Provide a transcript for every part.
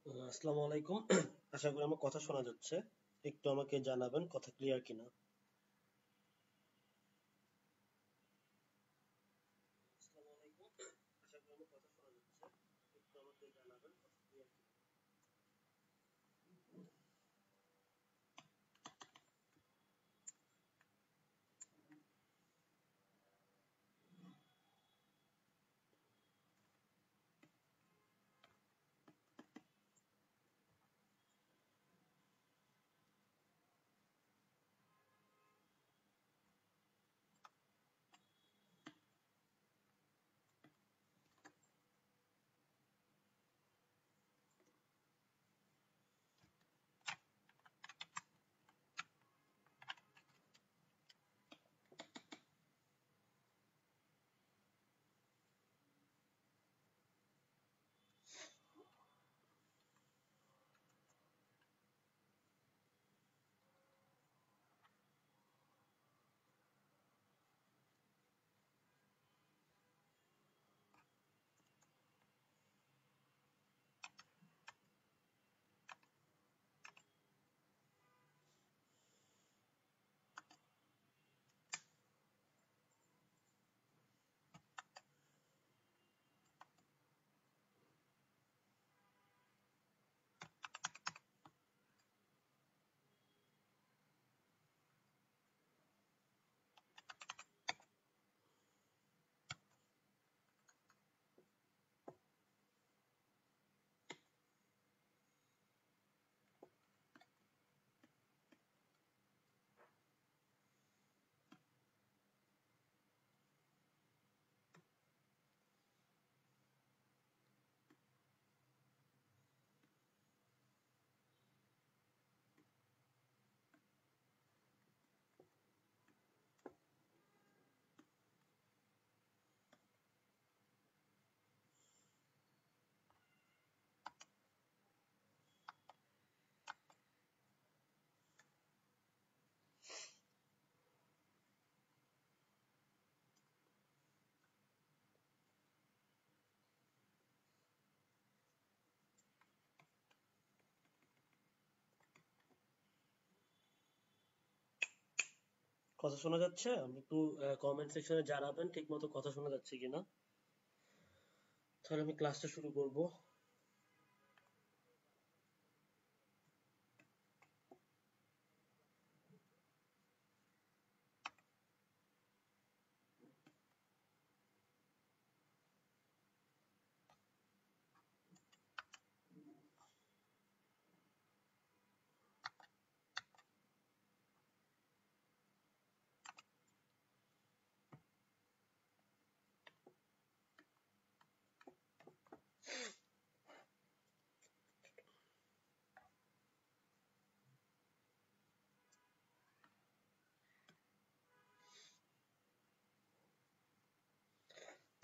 আসসালামু আলাইকুম। আশা করি আমার কথা শোনা যাচ্ছে। একটু আমাকে জানাবেন কথা ক্লিয়ার কিনা। আসসালামু আলাইকুম। আশা করি আমার কথা শোনা যাচ্ছে। একটু আমাকে জানাবেন কথা ক্লিয়ার কিনা। কথা শোনা যাচ্ছে? আপনি একটু কমেন্ট সেকশনে জানাবেন ঠিকমতো কথা শোনা যাচ্ছে কিনা। তাহলে আমি ক্লাসটা শুরু করব।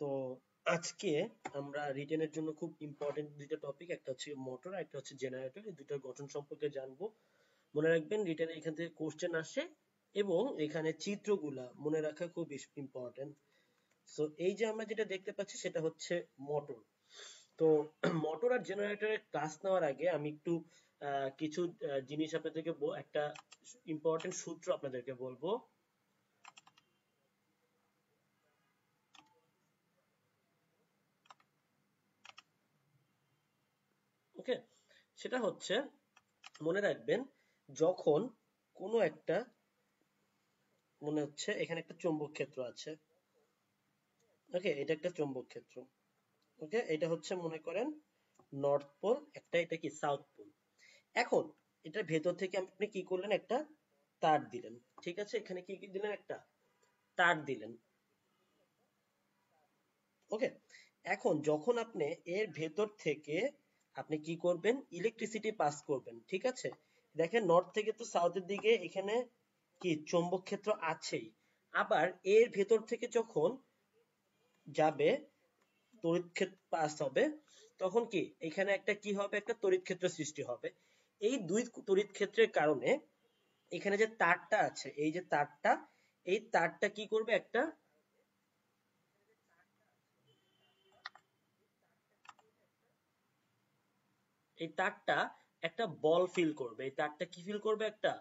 তো আজকে আমরা রিটেনের জন্য খুব ইম্পর্টেন্ট দুইটা টপিক, একটা হচ্ছে মোটর আর একটা হচ্ছে জেনারেটর, এই দুইটার গঠন সম্পর্কে জানবো। মনে রাখবেন রিটেনে এখান থেকে কোশ্চেন আসে এবং এখানে চিত্রগুলা মনে রাখা খুব ইম্পর্টেন্ট। সো এই যে আমরা যেটা দেখতে পাচ্ছি সেটা হচ্ছে মোটর। তো মোটর আর জেনারেটরের ক্লাস নেওয়ার আগে আমি একটু কিছু জিনিস আপনাদেরকে একটা ইম্পর্টেন্ট সূত্র আপনাদেরকে বলবো। ওকে, সেটা হচ্ছে মনে রাখবেন যখন কোনো একটা, মনে হচ্ছে এখানে একটা চৌম্বক ক্ষেত্র আছে। ওকে, এটা একটা চৌম্বক ক্ষেত্র। ওকে, এটা হচ্ছে মনে করেন নর্থ পোল, একটা এটা কি সাউথ পোল। এখন এটার ভেতর থেকে আপনি কি করলেন, একটা তার দিলেন। ঠিক আছে, এখানে কি কি দিলেন, একটা তার দিলেন। ওকে, এখন যখন আপনি এর ভেতর থেকে আপনি কি করবেন, ইলেকট্রিসিটি পাস করবেন। ঠিক আছে, দেখেন নর্থ থেকে তো সাউথের দিকে এখানে কি চৌম্বক ক্ষেত্র আছেই। আবার এর ভেতর থেকে যখন যাবে, তড়িৎ ক্ষেত্র পাস হবে, তখন কি এখানে একটা কি হবে, একটা তড়িৎ ক্ষেত্র সৃষ্টি হবে। এই দুই তড়িৎ ক্ষেত্রের কারণে এখানে যে তারটা আছে, এই যে তারটা, এই তারটা কি করবে, একটা এই তারটা একটা বল ফিল করবে। এই তারটা কি ফিল করবে? একটা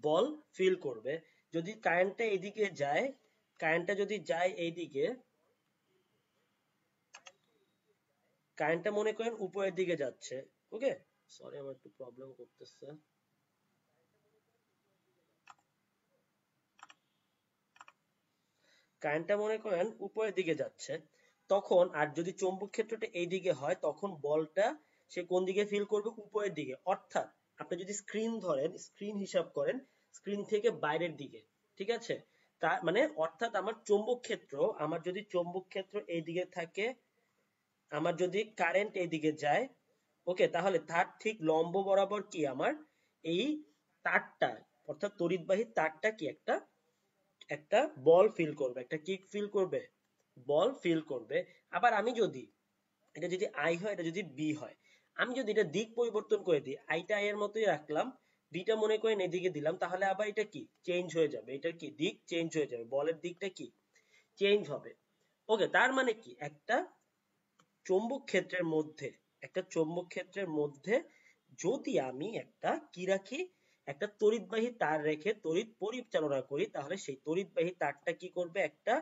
বল ফিল করবে। যদি কারেন্টটা এদিকে যায়, কারেন্টটা যদি যায় এইদিকে, কারেন্টটা মনে করেন উপরের দিকে যাচ্ছে। ওকে, সরি আমার একটু প্রবলেম করতেছে। কারেন্টটা মনে করেন উপরের দিকে যাচ্ছে, তখন আর যদি চৌম্বক ক্ষেত্রটা এই দিকে হয় তখন বলটা সে কোন দিকে ফিল করবে? উপরের দিকে। অর্থাৎ আপনি যদি স্ক্রিন ধরেন, স্ক্রিন হিসাব করেন, স্ক্রিন থেকে বাইরের দিকে, ঠিক আছে? তার মানে অর্থাৎ আমার চৌম্বক ক্ষেত্র, আমার যদি চৌম্বক ক্ষেত্র এই দিকে থাকে, আমার যদি কারেন্ট এইদিকে যায়, ওকে, তাহলে তার ঠিক লম্ব বরাবর কি আমার এই তারটা, অর্থাৎ তড়িৎবাহী তারটা কি একটা একটা বল ফিল করবে, একটা কিক ফিল করবে, বল ফিল করবে। আবার আমি যদি এটা যদি আই হয়, এটা যদি বি হয়, আমি যদি এটা দিক পরিবর্তন করে দিই, আইটা আই এর মতোই রাখলাম, বিটা মনে করেন এদিকে দিলাম, তাহলে আবার এটা কি চেঞ্জ হয়ে যাবে, এটা কি দিক চেঞ্জ হয়ে যাবে, বলের দিকটা কি চেঞ্জ হবে। ওকে, তার মানে কি একটা চৌম্বক ক্ষেত্রের মধ্যে, একটা চৌম্বক ক্ষেত্রের মধ্যে যদি আমি একটা কি রাখি, একটা তড়িৎবাহী তার রেখে তড়িৎ পরিচালনা করি, তাহলে সেই তড়িৎবাহী তারটা কি করবে? একটা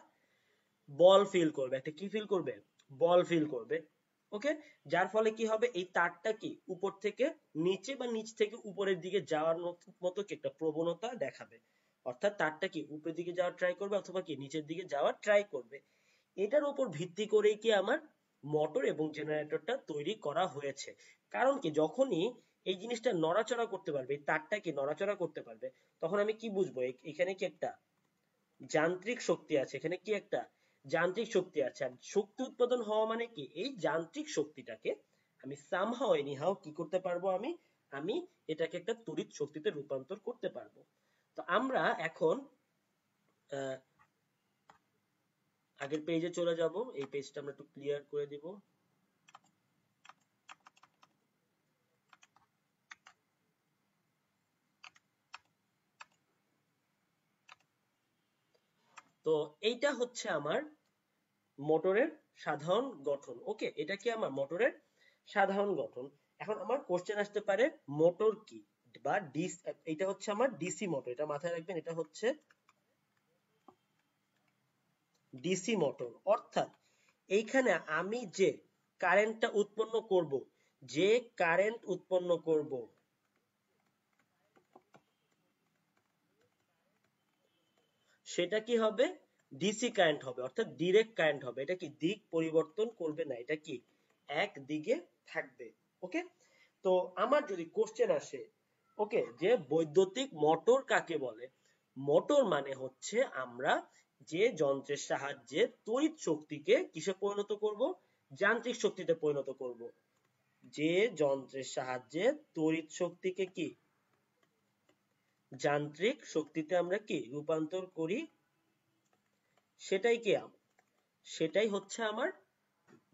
বল ফিল করবে, একটা কি ফিল করবে? বল ফিল করবে। ওকে, যার ফলে কি হবে? এই তারটা কি উপর থেকে নিচে বা নিচ থেকে উপরের দিকে যাওয়ার মতো কি একটা প্রবণতা দেখাবে। অর্থাৎ তারটা কি উপরের দিকে যাওয়ার ট্রাই করবে অথবা কি নিচের দিকে যাওয়ার ট্রাই করবে। এটার উপর ভিত্তি করেই কি আমার মোটর এবং জেনারেটরটা তৈরি করা হয়েছে। কারণ কি যখনই এই জিনিসটা নড়াচড়া করতে পারবে, এই তারটা কি নড়াচড়া করতে পারবে, তখন আমি কি বুঝবো? এখানে কি একটা যান্ত্রিক শক্তি আছে, এখানে কি একটা যান্ত্রিক শক্তি আছে। আর শক্তি উৎপাদন হওয়া মানে কি এই যান্ত্রিক শক্তিটাকে আমি সামহাও এনিহাও কি করতে পারবো? আমি আমি এটাকে একটা তড়িৎ শক্তিতে রূপান্তর করতে পারবো। তো আমরা এখন আহ, আগের পেজে চলে যাব, এই পেজটা আমরা একটু ক্লিয়ার করে দিব। তো এইটা হচ্ছে আমার মোটরের সাধারণ গঠন। ওকে, এটা কি আমার মোটরের সাধারণ গঠন। এখন আমার কোশ্চেন আসতে পারে মোটর কি, বা এটা হচ্ছে আমার ডিসি মোটর, এটা মাথায় রাখবেন, এটা হচ্ছে ডিসি মোটর। অর্থাৎ এইখানে আমি যে কারেন্টটা উৎপন্ন করব, যে কারেন্ট উৎপন্ন করব, সেটা কি হবে? ডিসি কারেন্ট হবে, অর্থাৎ ডিরেক্ট কারেন্ট হবে। এটা কি দিক পরিবর্তন করবে না, এটা কি এক দিকে থাকবে। ওকে, তো আমার যদি কোশ্চেন আসে, ওকে, যে বৈদ্যুতিক মোটর কাকে বলে? মোটর মানে হচ্ছে আমরা যে যন্ত্রের সাহায্যে তড়িৎ শক্তিকে কিসে পরিণত করব? যান্ত্রিক শক্তিতে পরিণত করব। যে যন্ত্রের সাহায্যে তড়িৎ শক্তিকে কি যান্ত্রিক শক্তিতে আমরা কি রূপান্তর করি, সেটাই কি সেটাই হচ্ছে আমার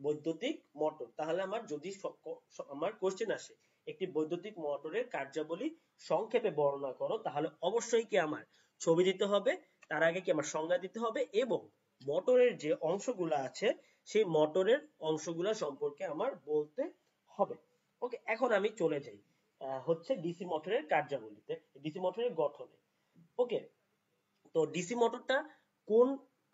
বৈদ্যুতিক মোটর। তাহলে আমার যদি আমার কোশ্চেন আসে একটি বৈদ্যুতিক মোটরের কার্যাবলী সংক্ষেপে বর্ণনা করো, তাহলে অবশ্যই কি আমার ছবি দিতে হবে, তার আগে কি আমার সংজ্ঞা দিতে হবে, এবং মোটরের যে অংশগুলো আছে সেই মোটরের অংশগুলো সম্পর্কে আমার বলতে হবে। ওকে, এখন আমি চলে যাই হচ্ছে ডিসি মোটরের কার্যাবলীতে, ডিসি মোটরের গঠনে। ওকে, তো ডিসি মোটরটা কোন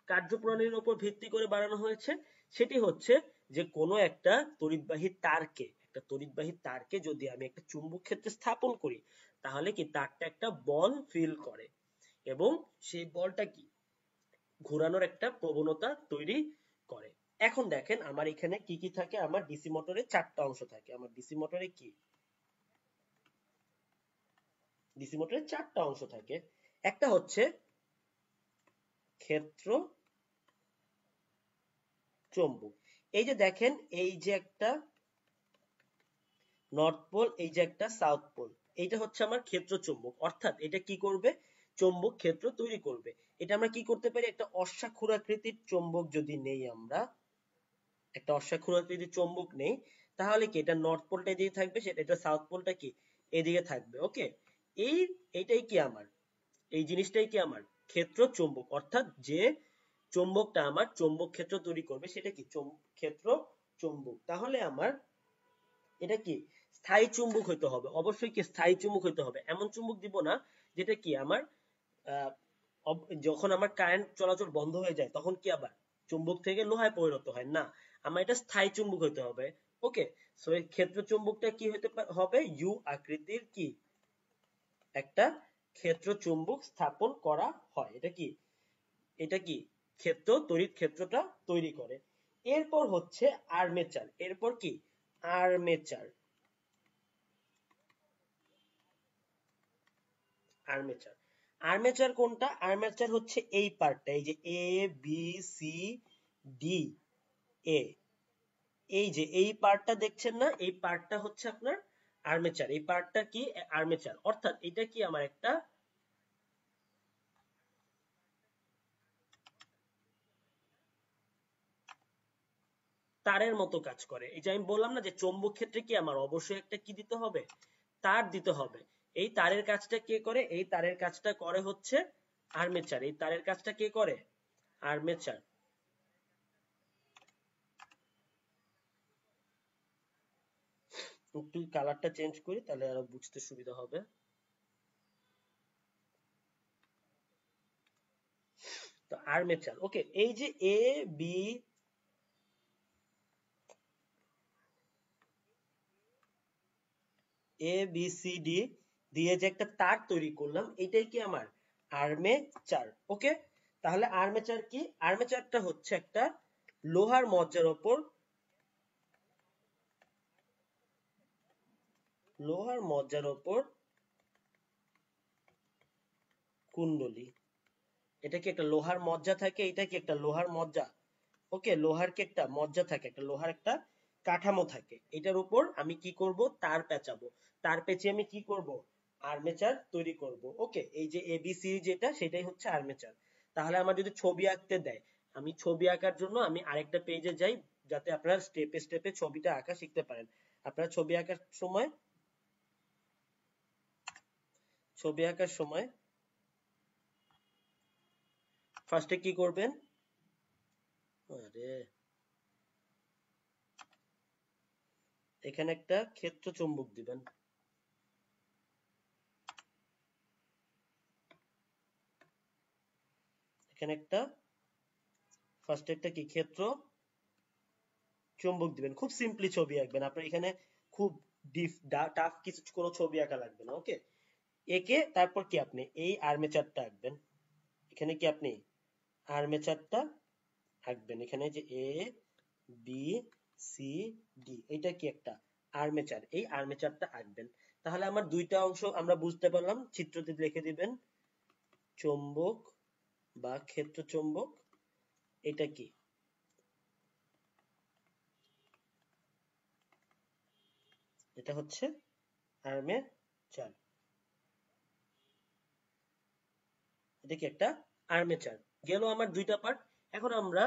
কার্যপ্রণালীর উপর ভিত্তি করে বানানো হয়েছে? সেটি হচ্ছে যে কোনো একটা তড়িৎবাহী তারকে, একটা তড়িৎবাহী তারকে যদি আমি একটা চুম্বক ক্ষেত্রে স্থাপন করি, তাহলে কি তারটা একটা বল ফিল করে, এবং সেই বলটা কি ঘোরানোর একটা প্রবণতা তৈরি করে। এখন দেখেন আমার এখানে কি কি থাকে, আমার ডিসি মোটরে চারটা অংশ থাকে। আমার ডিসি মোটরে কি, ডিসি মোটরে চারটা অংশ থাকে। একটা হচ্ছে ক্ষেত্র চৌম্বক। এই যে দেখেন, এই যে একটা নর্থ পোল, এই যে একটা সাউথ পোল, এইটা হচ্ছে আমার ক্ষেত্র চৌম্বক। অর্থাৎ এটা কি করবে? চৌম্বক ক্ষেত্র তৈরি করবে। এটা আমরা কি করতে পারি? একটা অশ্বাক্ষুরাকৃতির চৌম্বক যদি নেই, আমরা একটা অশ্বাক্ষুরাকৃতির চৌম্বক নেই, তাহলে কি এটা নর্থ পোলটা এদিকে থাকবে, সেটা এটা সাউথ পোলটা কি এদিকে থাকবে। ওকে, এই এইটাই কি আমার, এই জিনিসটাই কি আমার ক্ষেত্র চৌম্বক। অর্থাৎ যে চৌম্বকটা আমার চৌম্বক ক্ষেত্র তৈরি করবে সেটা কি ক্ষেত্র চৌম্বক। তাহলে আমার এটা কি স্থায়ী চুম্বক হইতে হবে, অবশ্যই কি স্থায়ী চুম্বক হইতে হবে। এমন চুম্বক দিব না যেটা কি আমার যখন আমার কারেন্ট চলাচল বন্ধ হয়ে যায় তখন কি আবার চুম্বক থেকে লোহায় পরিণত হয় না, আমার এটা স্থায়ী চুম্বক হইতে হবে। ওকে, সো এই ক্ষেত্র চুম্বকটা কি হইতে হবে, ইউ আকৃতির কি একটা ক্ষেত্র চুম্বক স্থাপন করা হয়। এটা কি ক্ষেত্র তড়িৎ ক্ষেত্রটা তৈরি করে। এরপর হচ্ছে আর্মেচার। এরপর কি আর্মেচার। আর্মেচার আর্মেচার কোনটা? আর্মেচার হচ্ছে এই পার্টটা, এই যে A B C D A, এই যে এই পার্টটা দেখছেন না, এই পার্টটা হচ্ছে আপনার আর্মেচার। এই পার্টটা কি আর্মেচার, অর্থাৎ এটা কি আমার একটা তারের মতো কাজ করে। এই যে আমি বললাম না যে চৌম্বক ক্ষেত্রে কি আমার অবশ্যই একটা কি দিতে হবে, তার দিতে হবে। এই তারের কাজটা কে করে? এই তারের কাজটা করে হচ্ছে আর্মেচার। এই তারের কাজটা কে করে? আর্মেচার। একটু কালারটা চেঞ্জ করি তাহলে আরো বুঝতে সুবিধা হবে। তো আর্মেচার, ওকে, এই যে বি সি ডি দিয়ে যে একটা তার তৈরি করলাম, এটাই কি আমার আর্মেচার। ওকে, তাহলে আর্মেচার কি? আর্মেচারটা হচ্ছে একটা লোহার মজ্জার ওপর, লোহার মজ্জার ওপর কুণ্ডলী। এটা কি একটা লোহার মজ্জা থাকে, এটা কি একটা লোহার মজ্জা। ওকে, লোহার কি একটা মজ্জা থাকে, একটা লোহার একটা কাঠামো থাকে, এটার উপর আমি কি করব, তার পেঁচাবো। তার পেঁচিয়ে আমি কি করব, আর্মেচার তৈরি করব। ওকে, এই যে এবিসি যেটা, সেটাই হচ্ছে আর্মেচার। তাহলে আমার যদি ছবি আঁকতে দেয়, আমি ছবি আঁকার জন্য আমি আরেকটা পেজে যাই, যাতে আপনারা স্টেপে স্টেপে ছবিটা আঁকা শিখতে পারেন। আপনারা ছবি আঁকার সময় ফার্স্টে কি করবেন, আরে এখানে একটা ক্ষেত্র চুম্বক দিবেন। এখানে একটা ফার্স্টে একটা কি ক্ষেত্র চুম্বক দিবেন। খুব সিম্পলি ছবি আঁকবেন আপনার, এখানে খুব ডিপ টাফ কিছু কোনো ছবি আঁকা লাগবে না। ওকে, একে তারপর কি আপনি এই আর্মেচারটা আঁকবেন। এখানে কি আপনি আর্মেচারটা আঁকবেন, এখানে যে এ বি সি ডি, এটা কি একটা আর্মেচার, এই আর্মেচারটা আঁকবেন। তাহলে আমার দুইটা অংশ আমরা বুঝতে পারলাম, চিত্রতে লিখে দিবেন চৌম্বক বা ক্ষেত্র চৌম্বক, এটা কি, এটা হচ্ছে আর্মেচার। এটা কি একটা আর্মেচার। গেল আমার দুইটা পার্ট। এখন আমরা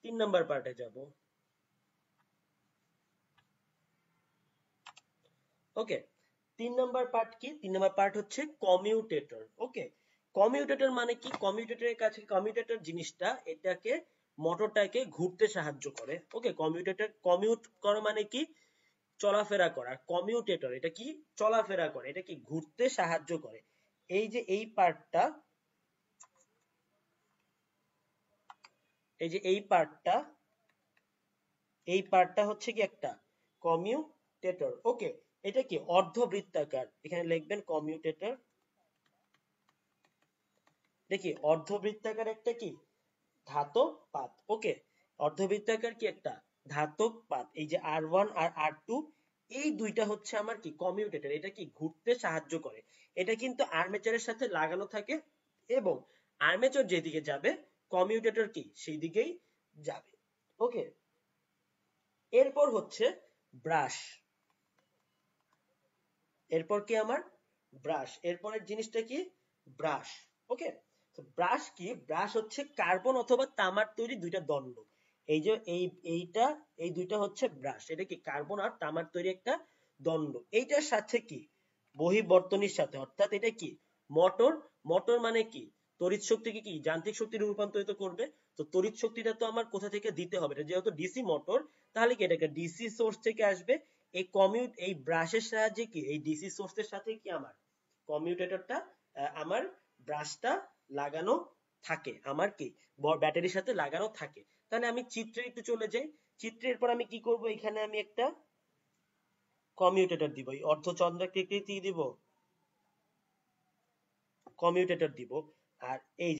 3 নাম্বার পার্টে যাব। ওকে, 3 নাম্বার পার্ট কি? 3 নাম্বার পার্ট হচ্ছে কমিউটেটর। ওকে, কমিউটেটর মানে কি? কমিউটেটরের কাছে, কমিউটেটর জিনিসটা এটাকে মোটরটাকে ঘুরতে সাহায্য করে। ওকে, কমিউটেটর, কমিউট করা মানে কি? চলাফেরা করা। কমিউটেটর এটা কি? চলাফেরা করে, এটা কি ঘুরতে সাহায্য করে। এই যে এই পার্টটা, এই যে এই পার্টটা হচ্ছে কি একটা কমিউটেটর। ওকে, এটা কি অর্ধবৃত্তাকার, এখানে লিখবেন কমিউটেটর। দেখি অর্ধবৃত্তাকার একটা কি ধাতব পাত। ওকে, অর্ধবৃত্তাকার কি একটা ধাতব পাত। এই যে R1 আর R2, এই দুইটা হচ্ছে আমার কি কমিউটেটর, এটা কি ঘুরতে সাহায্য করে। এটা কিন্তু আর্মেচারের সাথে লাগানো থাকে, এবং আর্মেচার যেদিকে যাবে কমিউটেটর কি সেই দিকেই যাবে। ওকে, এরপর হচ্ছে ব্রাশ। এরপর কি আমার ব্রাশ, এরপরের জিনিসটা কি ব্রাশ। ওকে, তো ব্রাশ কি? ব্রাশ হচ্ছে কার্বন অথবা তামার তৈরি দুইটা দণ্ড। এই যে এইটা, এই দুইটা হচ্ছে ব্রাশ। এটা কি কার্বন আর তামার তৈরি একটা দণ্ড। এইটার সাথে কি বহিঃবর্তনীর সাথে, অর্থাৎ এটা কি মোটর। মোটর মানে কি তড়িৎ শক্তিকে কি যান্ত্রিক শক্তিতে রূপান্তরিত করবে। তো তড়িৎ শক্তিটা তো আমার কোথা থেকে দিতে হবে, এটা যেহেতু ডিসি মোটর, তাহলে কি এটাকে ডিসি সোর্স থেকে আসবে। এই ব্রাশের সাহায্যে কি এই ডিসি সোর্সের সাথে কি আমার কমিউটেটরটা আমার ব্রাশটা লাগানো থাকে, আমার কি ব্যাটারির সাথে লাগানো থাকে। তাহলে আমি চিত্রে একটু চলে যাই। চিত্রের পর আমি কি করব, এখানে আমি একটা কমিউটেটর দিব, এই অর্ধচন্দ্রাকৃতি কি দিব, কমিউটেটর দিব। আর এই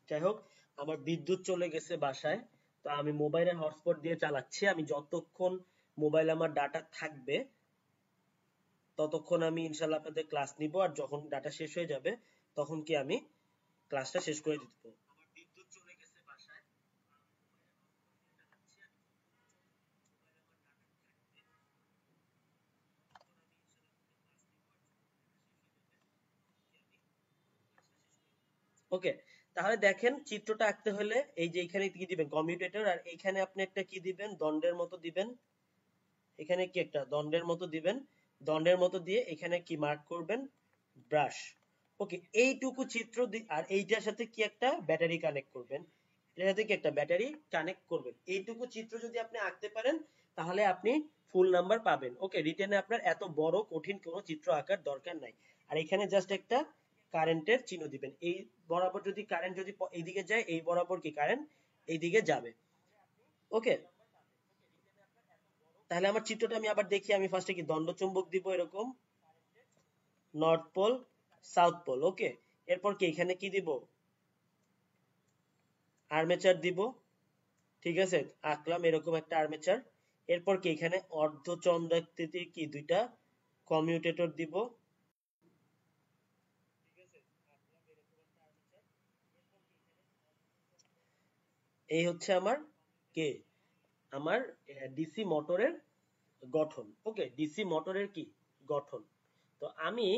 যাই হোক, আমার বিদ্যুৎ চলে গেছে বাসায়, তো আমি মোবাইলের হটস্পট দিয়ে চালাচ্ছি। আমি যতক্ষণ মোবাইল আমার ডাটা থাকবে ততক্ষণ আমি ইনশাল্লাহ আপনাদের ক্লাস নিব, আর যখন ডাটা শেষ হয়ে যাবে তখন কি আমি ক্লাসটা শেষ করে দিব। আমার বিদ্যুৎ চলে গেছে বাসায়। ওকে, তাহলে দেখেন চিত্রটা আঁকতে হলে এই যে এখানে কি দিবেন কমিউটেটর, আর এখানে আপনি একটা কি দিবেন দণ্ডের মতো দিবেন, এখানে কি একটা দণ্ডের মতো দিবেন, দণ্ডের মতো দিয়ে এখানে কি মার্ক করবেন ব্রাশ। ওকে, এইটুকু চিত্র আর এইটার সাথে কি একটা ব্যাটারি কানেক্ট করবেন, এটার সাথে কি একটা ব্যাটারি কানেক্ট করবেন। এইটুকু চিত্র যদি আপনি আঁকতে পারেন তাহলে আপনি ফুল নাম্বার পাবেন। ওকে, রিটেনে আপনার এত বড় কঠিন কোনো চিত্র আঁকার দরকার নাই। আর এখানে জাস্ট একটা কারেন্টের চিহ্ন দিবেন, এই বরাবর যদি কারেন্ট যদি এইদিকে যায়, এই বরাবর কি কারেন্ট এইদিকে যাবে। ওকে, তাহলে আমার চিত্রটা আমি আবার দেখি। আমি ফার্স্টে কি দণ্ড চুম্বক দিব এরকম, নর্থ পোল সাউথ পোল। ওকে, এরপর কি এখানে কি দিব আর্মেচার দিব, ঠিক আছে, আঁকলাম এরকম একটা আর্মেচার। এরপর কি এখানে অর্ধচন্দ্রাকৃতির কি দুইটা কমিউটেটর দিব, এই হচ্ছে আমার কে আমার ডিসি মোটরের গঠন। ওকে, ডিসি মোটরের কি গঠন। তো আমি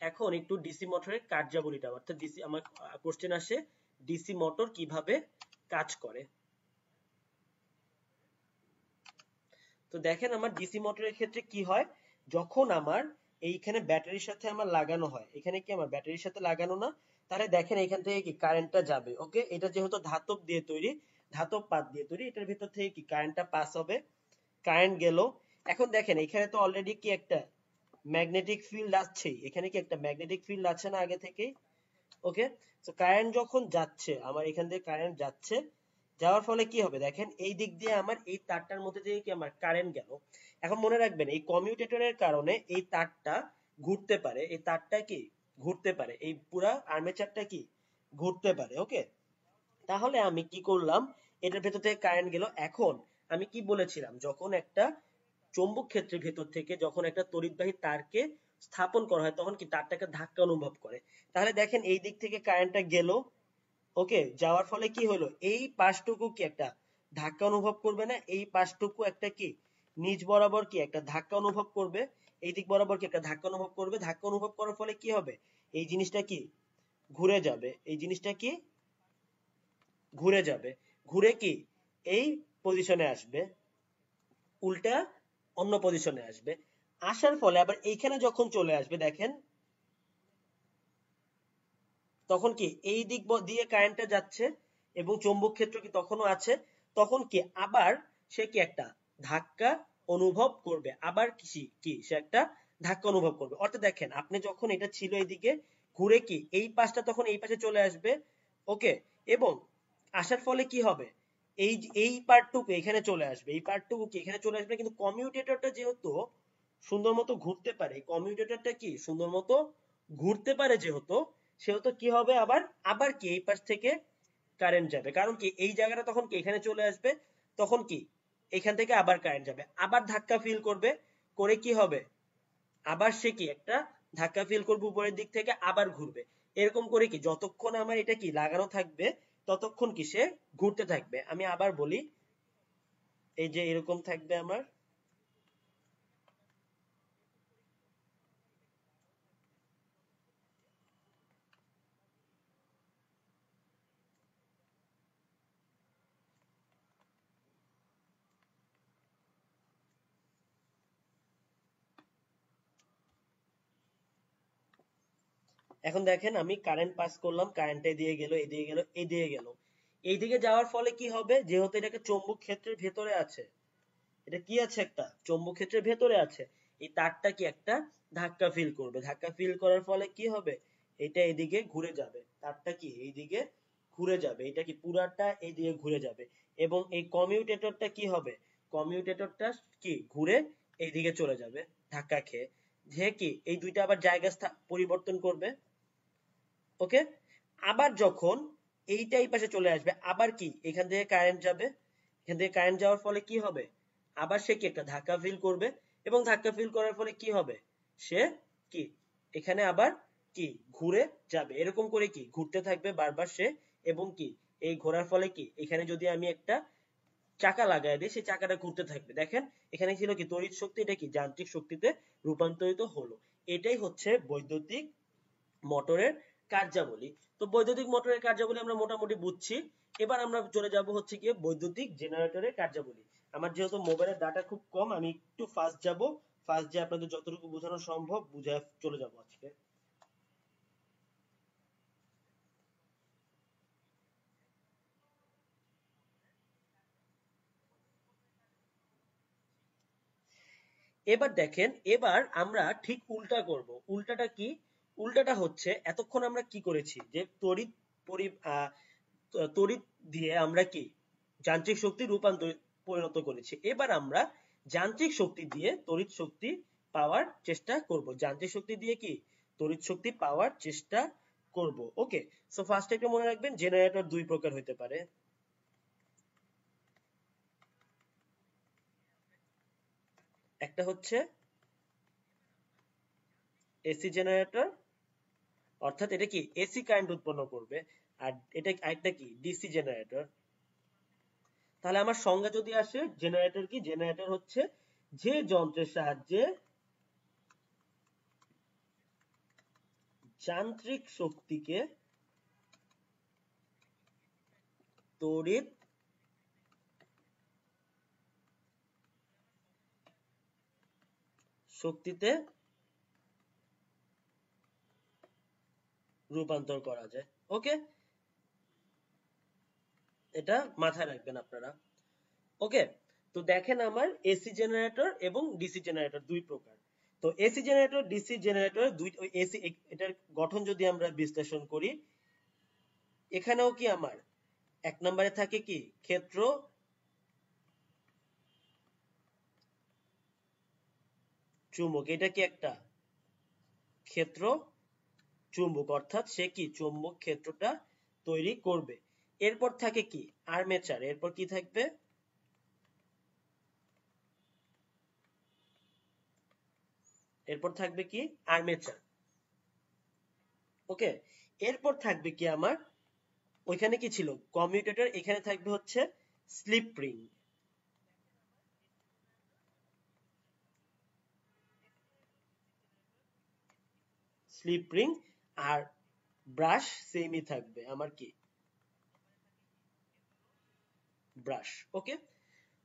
এখন একটু ডিসি মোটরের কার্যাবলীটা, অর্থাৎ ডিসি আমার কোশ্চেন আসে ডিসি মোটর কিভাবে কাজ করে। তো দেখেন আমার ডিসি মোটরের ক্ষেত্রে কি হয়, যখন আমার এইখানে ব্যাটারির সাথে আমার লাগানো হয়, এখানে কি আমার ব্যাটারির সাথে লাগানো না, তাহলে দেখেন এখান থেকে কি কারেন্টটা যাবে। ওকে, এটা যেহেতু ধাতব দিয়ে তৈরি, ধাতব পাত দিয়ে তৈরি, এটার ভিতর থেকে কি কারেন্টটা পাস হবে, কারেন্ট গেল। এখন দেখেন এখানে তো অলরেডি কি একটা ম্যাগনেটিক ফিল্ড আছেই, এখানে কি একটা ম্যাগনেটিক ফিল্ড আছে না আগে থেকেই। ওকে, তো কারেন্ট যখন যাচ্ছে, আমার এখান থেকে কারেন্ট যাচ্ছে, যাওয়ার ফলে কি হবে দেখেন এই দিক দিয়ে আমার এই তারটার মধ্যে দিয়ে কি আমার কারেন্ট গেল। এখন মনে রাখবেন এই কমিউটেটরের কারণে এই তারটা ঘুরতে পারে, এই তারটা কি ঘুরতে পারে, এই পুরা আর্মেচারটা কি ঘুরতে পারে। ওকে, তাহলে আমি কি করলাম, এটার ভেতর থেকে কারেন্ট গেল। এখন আমি কি বলেছিলাম, যখন একটা চৌম্বক ক্ষেত্রের ভেতর থেকে যখন একটা তড়িৎবাহী তারকে স্থাপন করা হয় তখন কি তারটাকে ধাক্কা অনুভব করে। তাহলে দেখেন এই দিক থেকে কারেন্টটা গেল, ওকে, যাওয়ার ফলে কি হলো, এই পাশটুকু কি একটা ধাক্কা অনুভব করবে না, এই পাশটুকু একটা কি নিচ বরাবর কি একটা ধাক্কা অনুভব করবে, এই দিক বরাবর কি একটা ধাক্কা অনুভব করবে। ধাক্কা অনুভব করার ফলে কি হবে, এই জিনিসটা কি ঘুরে যাবে, এই জিনিসটা কি ঘুরে যাবে, ঘুরে কি এই পজিশনে আসবে, উল্টা অন্য পজিশনে আসবে। আসার ফলে আবার এইখানে যখন চলে আসবে দেখেন, তখন কি এই দিক দিয়ে কারেন্টটা যাচ্ছে এবং চৌম্বক ক্ষেত্র কি তখনও আছে, তখন কি আবার সে কি একটা ধাক্কা অনুভব করবে, আবার কি সে একটা ধাক্কা অনুভব করবে। অর্থাৎ দেখেন আপনি যখন এটা ছিল এইদিকে, ঘুরে কি এই পাশটা তখন এই পাশে চলে আসবে। ওকে, এবং আসার ফলে কি হবে, এই পার্টটুকু এখানে চলে আসবে, এই পার্টটুকু কি এখানে চলে আসবে। কিন্তু কমিউটেটরটা যেহেতু সুন্দর মতো ঘুরতে পারে, কমিউটেটরটা কি সুন্দর মতো ঘুরতে পারে যেহেতু, সেহেতু কি হবে আবার আবার কি এই পাশ থেকে কারেন্ট যাবে, কারণ কি এই জায়গাটা তখন কি এখানে চলে আসবে, তখন কি এখান থেকে আবার কারেন্ট যাবে, আবার ধাক্কা ফিল করবে, করে কি হবে আবার সে কি একটা ধাক্কা ফিল করবে উপরের দিক থেকে, আবার ঘুরবে। এরকম করে কি যতক্ষণ আমার এটা কি লাগানো থাকবে ততক্ষণ কি সে ঘুরতে থাকবে। আমি আবার বলি, এই যে এরকম থাকবে আমার, এখন দেখেন আমি কারেন্ট পাস করলাম, কারেন্ট দিয়ে গেল, এই দিয়ে গেল, এই দিয়ে গেল। এই দিকে যাওয়ার ফলে কি হবে, যেহেতু এটাকে চৌম্বক ক্ষেত্রের ভেতরে আছে, এটা কি আছে, একটা চৌম্বক ক্ষেত্রের ভেতরে আছে, এই তারটা কি একটা ধাক্কা ফিল করবে, ধাক্কা ফিল করার ফলে কি হবে, এটা এদিকে ঘুরে যাবে, তারটা কি এইদিকে ঘুরে যাবে, এটা কি পুরাটা এইদিকে ঘুরে যাবে, এবং এই কমিউটেটরটা কি হবে, কমিউটেটরটা কি ঘুরে এইদিকে চলে যাবে ধাক্কা খেয়ে, যে কি এই দুইটা আবার জায়গা পরিবর্তন করবে। ওকে, আবার যখন এইটা এই পাশে চলে আসবে, আবার কি এখান থেকে কারেন্ট যাবে, এখান থেকে কারেন্ট যাওয়ার ফলে কি হবে, আবার সে কি একটা ধাক্কা ফিল করবে, এবং ধাক্কা ফিল করার ফলে কি হবে, সে কি এখানে আবার কি ঘুরে যাবে, এরকম করে কি ঘুরতে থাকবে বারবার সে, এবং কি এই ঘোরার ফলে কি এখানে যদি আমি একটা চাকা লাগাই দিই, সেই চাকাটা ঘুরতে থাকবে। দেখেন এখানে ছিল কি তড়িৎ শক্তি, এটা কি যান্ত্রিক শক্তিতে রূপান্তরিত হলো। এটাই হচ্ছে বৈদ্যুতিক মোটরের কার্যাবলী। তো বৈদ্যুতিক মোটরের কার্যাবলী আমরা মোটামুটি বুঝছি। এবার আমরা চলে যাব হচ্ছে গিয়ে বৈদ্যুতিক জেনারেটরের কার্যাবলী। আমার যেহেতু মোবাইলের ডাটা খুব কম, আমি একটু ফাস্ট যাব, ফাস্ট যে আপনাদের যতটুকু বোঝানো সম্ভব বুঝে চলে যাব আজকে। এবার দেখেন, এবার আমরা ঠিক উল্টা করব। উল্টাটা কি, উল্টাটা হচ্ছে এতক্ষণ আমরা কি করেছি, যে তড়িৎ তড়িৎ দিয়ে আমরা কি যান্ত্রিক শক্তি রূপান্তরিত পরিণত করেছি। এবার আমরা যান্ত্রিক শক্তি দিয়ে তড়িৎ শক্তি পাওয়ার চেষ্টা করব, যান্ত্রিক শক্তি দিয়ে কি তড়িৎ শক্তি পাওয়ার চেষ্টা করব। ওকে, সো ফার্স্ট একটা মনে রাখবেন, জেনারেটর দুই প্রকার হতে পারে। একটা হচ্ছে এসি জেনারেটর, অর্থাৎ এটা কি এসি কারেন্ট উৎপন্ন করবে, আর এটা আরেকটা কি ডিসি জেনারেটর। তাহলে আমার সংজ্ঞা যদি আসে, জেনারেটর কি, জেনারেটর হচ্ছে যে যন্ত্রের সাহায্যে যান্ত্রিক শক্তিকে তড়িৎ শক্তিতে রূপান্তর করা যায়। ওকে, এটা মাথায় রাখবেন আপনারা। ওকে, তো দেখেন আমার এসি জেনারেটর এবং ডিসি জেনারেটর দুই প্রকার। তো এসি জেনারেটর ডিসি জেনারেটর দুই, এসি এটার গঠন যদি আমরা বিশ্লেষণ করি, এখানেও কি আমার এক নম্বরে থাকে কি ক্ষেত্র চুম্বক, এটা কি একটা ক্ষেত্র চুম্বক, অর্থাৎ সে কি চুম্বক ক্ষেত্রটা তৈরি করবে। এরপর থাকে কি আর্মেচার, এরপর কি থাকবে, এরপর থাকবে কি আর্মেচার। ওকে, এরপর থাকবে কি আমার ওইখানে কি ছিল কমিউটেটর, এখানে থাকবে হচ্ছে স্লিপ রিং। স্লিপ রিং আর ব্রাশ সেমই থাকবে আমার কি ব্রাশ। ওকে,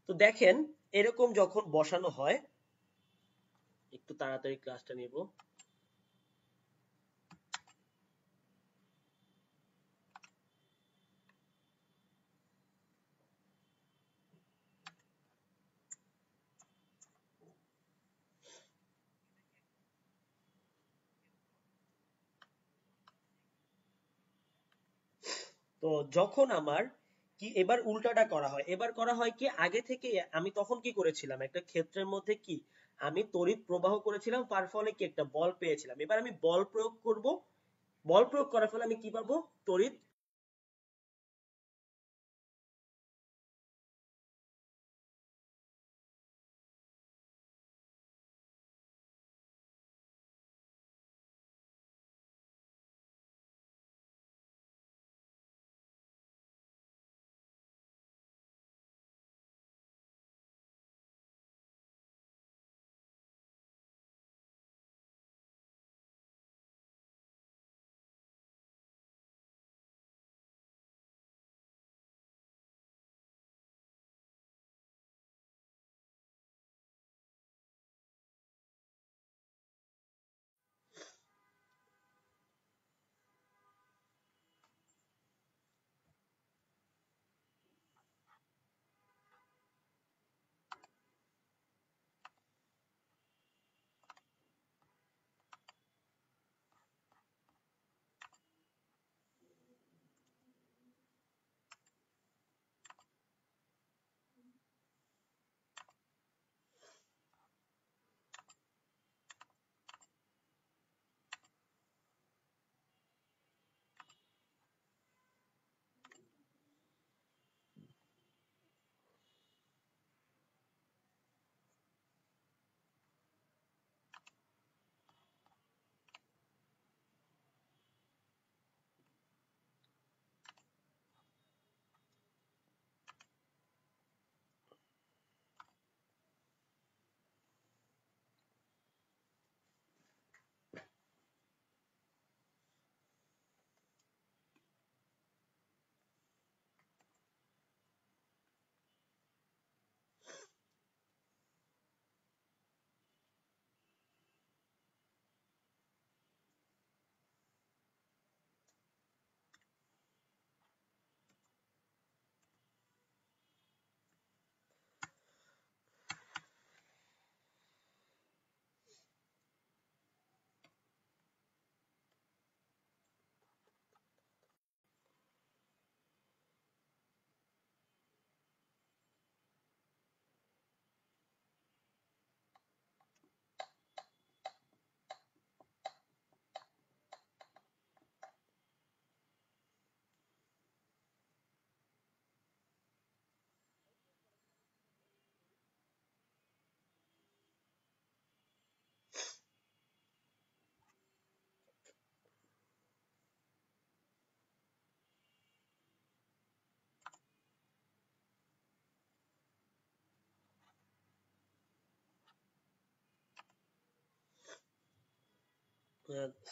তো দেখেন এরকম যখন বসানো হয়, একটু তাড়াতাড়ি ক্লাসটা নিব। তো যখন আমার কি এবার উল্টাটা করা হয়, এবার করা হয় কি আগে থেকে আমি তখন কি করেছিলাম, একটা ক্ষেত্রের মধ্যে কি আমি তড়িৎ প্রবাহ করেছিলাম, তার ফলে কি একটা বল পেয়েছিলাম, এবার আমি বল প্রয়োগ করব, বল প্রয়োগ করার ফলে আমি কি পাবো, তড়িৎ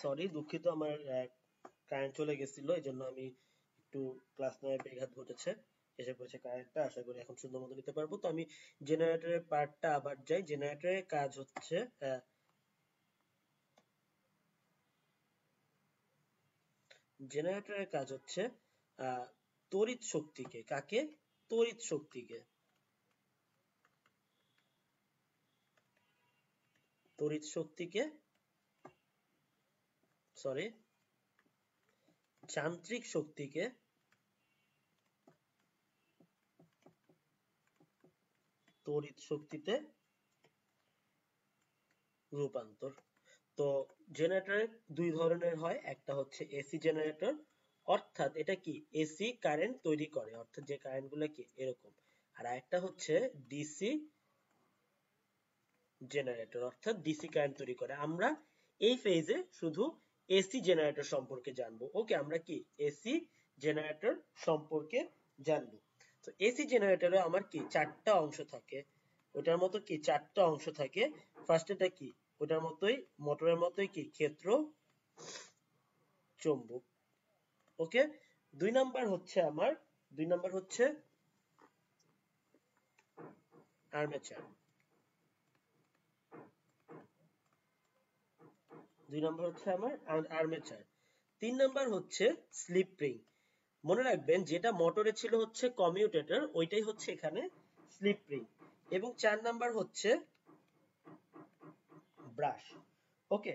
সরি, দুঃখিত, আমার কারেন্ট চলে গেছিল, এই জন্য আমি একটু ক্লাস নেওয়ার ব্যাঘাত ঘটেছে। এসে পড়েছে কারেন্টটা, আশা করি এখন সুন্দর মতো নিতে পারবো। তো আমি জেনারেটরের পার্টটা আবার যাই। জেনারেটরের কাজ হচ্ছে জেনারেটরের কাজ হচ্ছে আহ, তড়িৎ শক্তিকে, কাকে? তড়িৎ শক্তিকে, তড়িৎ শক্তিকে, সরি, যান্ত্রিক শক্তিকে তড়িৎ শক্তিতে রূপান্তর। তো জেনারেটর দুই ধরনের হয়, একটা হচ্ছে এসি জেনারেটর, অর্থাৎ এটা কি এসি কারেন্ট তৈরি করে, অর্থাৎ যে কারেন্ট গুলো কি এরকম। আর একটা হচ্ছে ডিসি জেনারেটর, অর্থাৎ ডিসি কারেন্ট তৈরি করে। আমরা এই ফেজে শুধু এসি জেনারেটর সম্পর্কে জানবো। ওকে, আমরা কি এসি জেনারেটর সম্পর্কে জানবো। তো এসি জেনারেটরে আমার কি চারটা অংশ থাকে, ওটার মতো কি চারটা অংশ থাকে। ফার্স্ট এটা কি ওটার মতোই, মোটরের মতোই কি ক্ষেত্র, চুম্বক। ওকে, দুই নাম্বার হচ্ছে আমার, দুই নাম্বার হচ্ছে আর্মেচার, দুই নাম্বার হচ্ছে আমার আর্মেচার। তিন নাম্বার হচ্ছে স্লিপ রিং। মনে রাখবেন যেটা মোটরে ছিল হচ্ছে কমিউটেটর, ওইটাই হচ্ছে এখানে স্লিপ রিং। এবং চার নাম্বার হচ্ছে ব্রাশ। ওকে,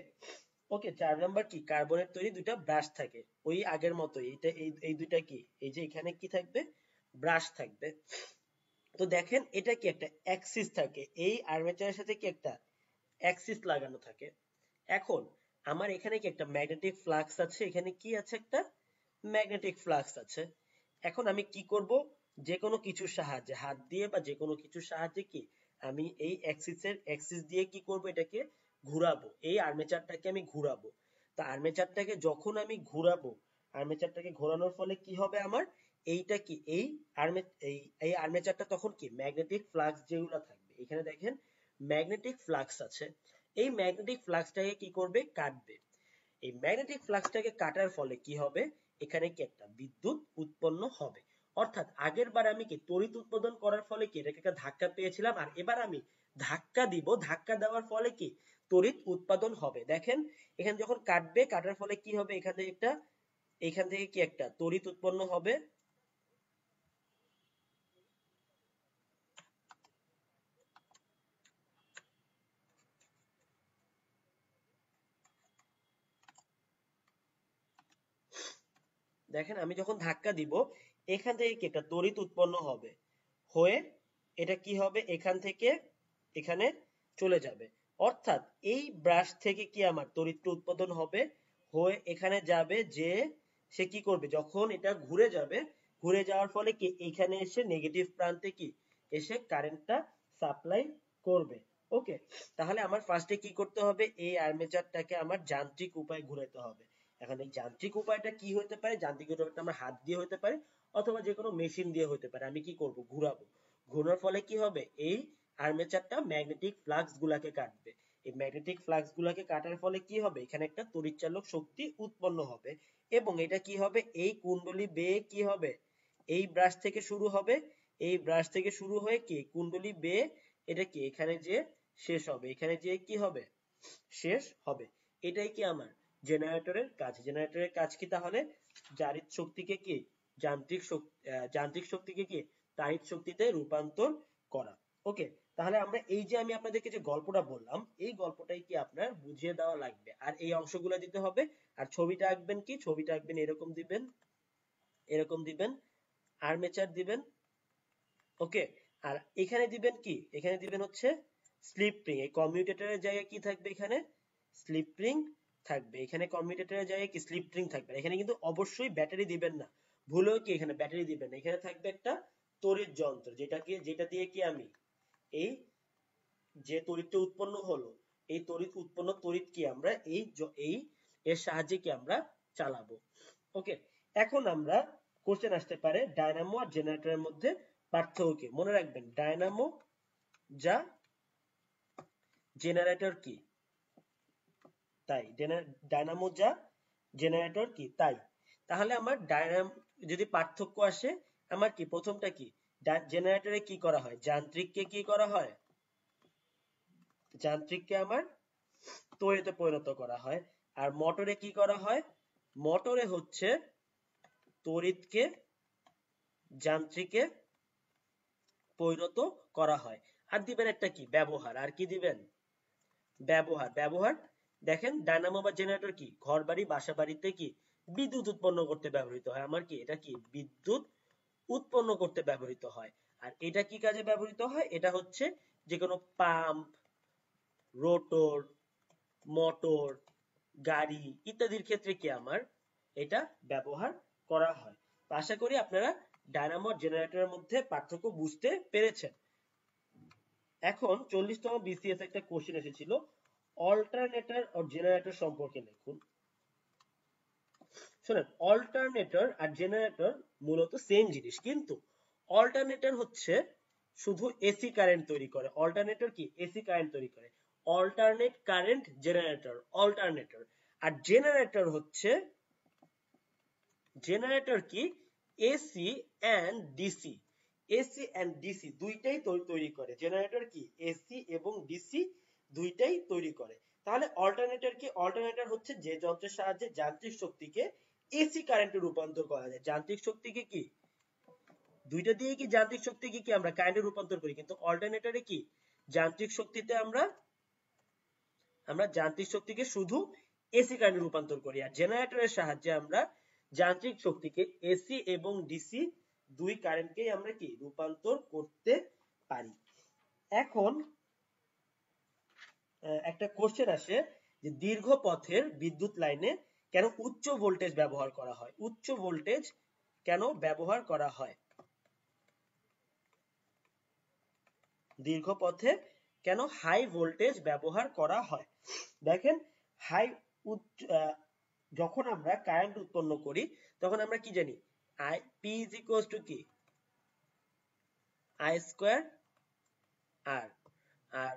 ওকে, চার নাম্বার কি কার্বনের তৈরি দুইটা ব্রাশ থাকে, ওই আগের মতোই। এটা এই দুইটা কি, এই যে এখানে কি থাকবে, ব্রাশ থাকবে। তো দেখেন এটা কি একটা অ্যাক্সিস থাকে, এই আর্মেচারের সাথে কি একটা অ্যাক্সিস লাগানো থাকে। এখন আমার এখানে কি একটা ম্যাগনেটিক ফ্লাক্স আছে, এখানে কি আছে, একটা ম্যাগনেটিক ফ্লাক্স আছে। এখন আমি কি করব, যে কোনো কিছুর সাহায্যে, হাত দিয়ে বা যে কোনো কিছুর সাহায্যে কি আমি এই অ্যাক্সিস দিয়ে কি করব, এটাকে ঘুরাবো, এই আর্মেচারটাকে আমি ঘুরাবো। তো আর্মেচারটাকে যখন আমি ঘুরাবো, আর্মেচারটাকে ঘোরানোর ফলে কি হবে আমার, এইটা কি এই আর্মে এই এই আর্মেচারটা তখন কি ম্যাগনেটিক ফ্লাক্স যেগুলো থাকবে, এখানে দেখেন ম্যাগনেটিক ফ্লাক্স আছে, এই ম্যাগনেটিক ফ্লাক্সটাকে কি করবে, কাটবে। এই ম্যাগনেটিক ফ্লাক্সটাকে কাটার ফলে কি হবে, এখানে কি একটা বিদ্যুৎ উৎপন্ন হবে। অর্থাৎ আগের বার আমি কি তড়িৎ উৎপাদন করার ফলে কি এটাকে একটা ধাক্কা পেয়েছিলাম, আর এবার আমি ধাক্কা দিব, ধাক্কা দেওয়ার ফলে কি তড়িৎ উৎপাদন হবে। দেখেন এখানে যখন কাটবে, কাটার ফলে কি হবে, এখান থেকে কি একটা তড়িৎ উৎপন্ন হবে। দেখেন আমি যখন ধাক্কা দিব, এখান থেকে কি একটা তড়িৎ উৎপন্ন হবে, হয়ে এটা কি হবে, এখান থেকে এখানে চলে যাবে। অর্থাৎ এই ব্রাশ থেকে কি আমার তড়িৎ উৎপাদন হবে, হয়ে এখানে যাবে, যে সে কি করবে, যখন এটা ঘুরে যাবে, ঘুরে যাওয়ার ফলে কি এখানে এসে নেগেটিভ প্রান্তে কি এসে কারেন্টটা সাপ্লাই করবে। ওকে, তাহলে আমার ফার্স্টে কি করতে হবে, এই আর্মেচারটাকে আমার যান্ত্রিক উপায়ে ঘুরাতে হবে। এখন এই যান্ত্রিক উপায়টা কি হতে পারে, যান্ত্রিক উপায়টা আমার হাত দিয়ে হতে পারে, অথবা যে কোনো মেশিন দিয়ে হতে পারে। আমি কি করব, ঘুরাবো, ঘোরার ফলে কি হবে, এই আর্মেচারটা ম্যাগনেটিক ফ্লাক্স গুলাকে কাটবে। এই ম্যাগনেটিক ফ্লাক্স গুলাকে কাটার ফলে কি হবে, এখানে একটা তড়িৎচালক শক্তি উৎপন্ন হবে। এবং এটা কি হবে, এই কুণ্ডলী বেয়ে কি হবে, এই ব্রাশ থেকে শুরু হবে, এই ব্রাশ থেকে শুরু হয়ে কি কুণ্ডলী বেয়ে এটা কি এখানে যে শেষ হবে, এখানে যে কি হবে, শেষ হবে। এটাই কি আমার জেনারেটরের কাজ। জেনারেটরের কাজ কি তাহলে, জারিত শক্তিকে কি যান্ত্রিক শক্তিকে কি তাড়িৎ শক্তিতে রূপান্তর করা। ওকে, তাহলে আমরা এই যে আমি আপনাদেরকে যে গল্পটা বললাম, এই গল্পটাই কি আপনার বুঝিয়ে দেওয়া লাগবে, আর এই অংশগুলো দিতে হবে। আর ছবিটা আঁকবেন, কি ছবিটা আঁকবেন, এরকম দিবেন, এরকম দিবেন, আর্মেচার দিবেন। ওকে, আর এখানে দিবেন কি, এখানে দিবেন হচ্ছে স্লিপ রিং। এই কমিউটেটরের জায়গায় কি থাকবে, এখানে স্লিপ রিং থাকবে। এখানে কমিউটেটরের জায়গায় কি স্লিপ রিং থাকবে। এখানে কিন্তু অবশ্যই ব্যাটারি দিবেন না, ভুলেও কি এখানে ব্যাটারি দিবেন না। এখানে থাকবে একটা তড়িৎ যন্ত্র, যেটা দিয়ে কি আমি এই যে তড়িৎটা উৎপন্ন হলো, এই তড়িৎ কি আমরা এই এর সাহায্যে কি আমরা চালাবো। ওকে, এখন আমরা কোশ্চেন আসতে পারে ডায়নামো আর জেনারেটরের মধ্যে পার্থক্য কি। মনে রাখবেন ডায়নামো যা, জেনারেটর কি। তাই। ডায়নামো যা, জেনারেটর কি তাই। তাহলে আমার যদি পার্থক্য আসে, আমার কি প্রথমটা কি, জেনারেটরে কি করা হয়, যান্ত্রিককে কি করা হয়, যান্ত্রিককে আমার তড়িতে পরিণত করা হয়। আর মোটরে কি করা হয়, মোটরে হচ্ছে তড়িৎকে যান্ত্রিকে পরিণত করা হয়। আর দিবেন একটা কি ব্যবহার, আর কি দিবেন ব্যবহার। ব্যবহার দেখেন, ডায়নামো বা জেনারেটর কি ঘর বাড়ি বাসা বাড়িতে কি বিদ্যুৎ উৎপন্ন করতে ব্যবহৃত হয়। আমার কি এটা কি বিদ্যুৎ উৎপন্ন করতে ব্যবহৃত হয়। আর এটা কি কাজে ব্যবহৃত হয়, এটা হচ্ছে যে কোনো পাম্প, রোটর, মোটর, গাড়ি ইত্যাদির ক্ষেত্রে কি আমার এটা ব্যবহার করা হয়। তো আশা করি আপনারা ডায়নামো আর জেনারেটরের মধ্যে পার্থক্য বুঝতে পেরেছেন। এখন 40তম বিসিএস একটা কোশ্চেন এসেছিল, অল্টারনেটর ও জেনারেটর সম্পর্কে লিখুন। শোনেন, অল্টারনেটর আর জেনারেটর মূলত সেম জিনিস, কিন্তু অল্টারনেটর হচ্ছে শুধু এসি কারেন্ট তৈরি করে। অল্টারনেটর কি এসি কারেন্ট তৈরি করে, অল্টারনেট কারেন্ট জেনারেটর, অল্টারনেটর। আর জেনারেটর কি AC and DC, AC and DC দুইটাই তৈরি করে। জেনারেটর কি এসি এবং ডিসি দুইটাই তৈরি করে। তাহলে অল্টারনেটর কি, অল্টারনেটর হচ্ছে যে যন্ত্রের সাহায্যে যান্ত্রিক শক্তিকে এসি কারেন্টে রূপান্তর করা যায়। যান্ত্রিক শক্তিকে কি দুইটা দিয়ে কি যান্ত্রিক শক্তিকে কি আমরা কারেন্টে রূপান্তর করি, কিন্তু অল্টারনেটরে কি যান্ত্রিক শক্তিতে আমরা যান্ত্রিক শক্তিকে শুধু এসি কারেন্টে রূপান্তর করি। আর জেনারেটরের সাহায্যে আমরা যান্ত্রিক শক্তিকে এসি এবং ডিসি দুই কারেন্টকেই আমরা কি রূপান্তর করতে পারি। এখন একটা কোশ্চেন আসে যে দীর্ঘ পথের বিদ্যুৎ লাইনে কেন উচ্চ ভোল্টেজ ব্যবহার করা হয়, উচ্চ ভোল্টেজ কেন ব্যবহার করা হয়, দীর্ঘ পথে কেন হাই ভোল্টেজ ব্যবহার করা হয়। দেখেন, হাই যখন আমরা কারেন্ট উৎপন্ন করি তখন আমরা কি জানি, I P is equals to কি I square R, R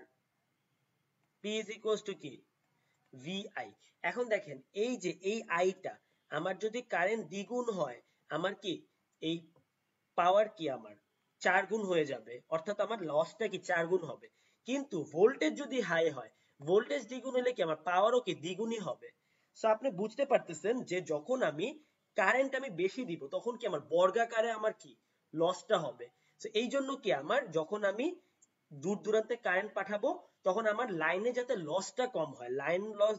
P is equals to কি ভিআই। এখন দেখেন এই যে এই আইটা আমার যদি কারেন্ট দ্বিগুণ হয়, আমার কি এই পাওয়ার কি আমার 4 গুণ হয়ে যাবে, অর্থাৎ আমার লসটা কি 4 গুণ হবে। কিন্তু ভোল্টেজ যদি হাই হয়, ভোল্টেজ দ্বিগুণ হলে কি আমার পাওয়ারও কি দ্বিগুণই হবে। সো আপনি বুঝতে পারতেছেন যে যখন আমি কারেন্ট বেশি দিব তখন কি আমার বর্গাকারে আমার কি লসটা হবে। সো এই জন্য কি আমার যখন আমি দূর দূরান্তে কারেন্ট পাঠাবো তখন আমার লাইনে যাতে লসটা কম হয়, লাইন লস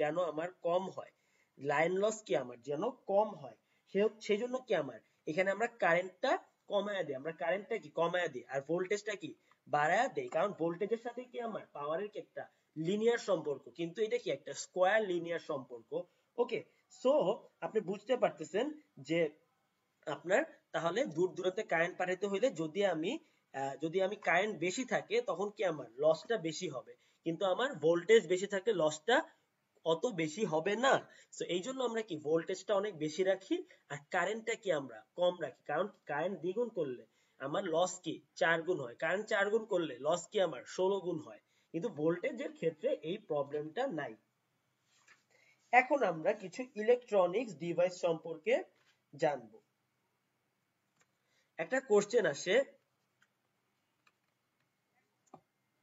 যেন আমার কম হয়, লাইন লস কি আমার যেন কম হয়, সেই জন্য কি আমার এখানে আমরা কারেন্টটা কমায়া দিই, আমরা কারেন্টটা কি কমায়া দিই আর ভোল্টেজটা কি বাড়ায়া দেই। কারণ ভোল্টেজের সাথে কি আমার পাওয়ারের কি একটা লিনিয়ার সম্পর্ক, কিন্তু এটা কি একটা স্কোয়ার লিনিয়ার সম্পর্ক। ওকে, সো আপনি বুঝতে পারতেছেন যে আপনার তাহলে দূর দূরান্তে কারেন্ট পাঠাতে হইলে যদি আমি কারেন্ট বেশি থাকে তখন কি আমার লসটা বেশি হবে, কিন্তু আমার ভোল্টেজ বেশি থাকলে লসটা অত বেশি হবে না। সো এই জন্য আমরা কি ভোল্টেজটা অনেক বেশি রাখি আর কারেন্টটা কি আমরা কম রাখি, কারণ কারেন্ট দ্বিগুণ করলে আমার লস কি 4 গুণ হয়, কারেন্ট 4 গুণ করলে লস কি আমার 16 গুণ হয়। কিন্তু ভোল্টেজের ক্ষেত্রে এই প্রবলেমটা নাই। এখন আমরা কিছু ইলেকট্রনিক্স ডিভাইস সম্পর্কে জানবো। একটা কোশ্চেন আসে,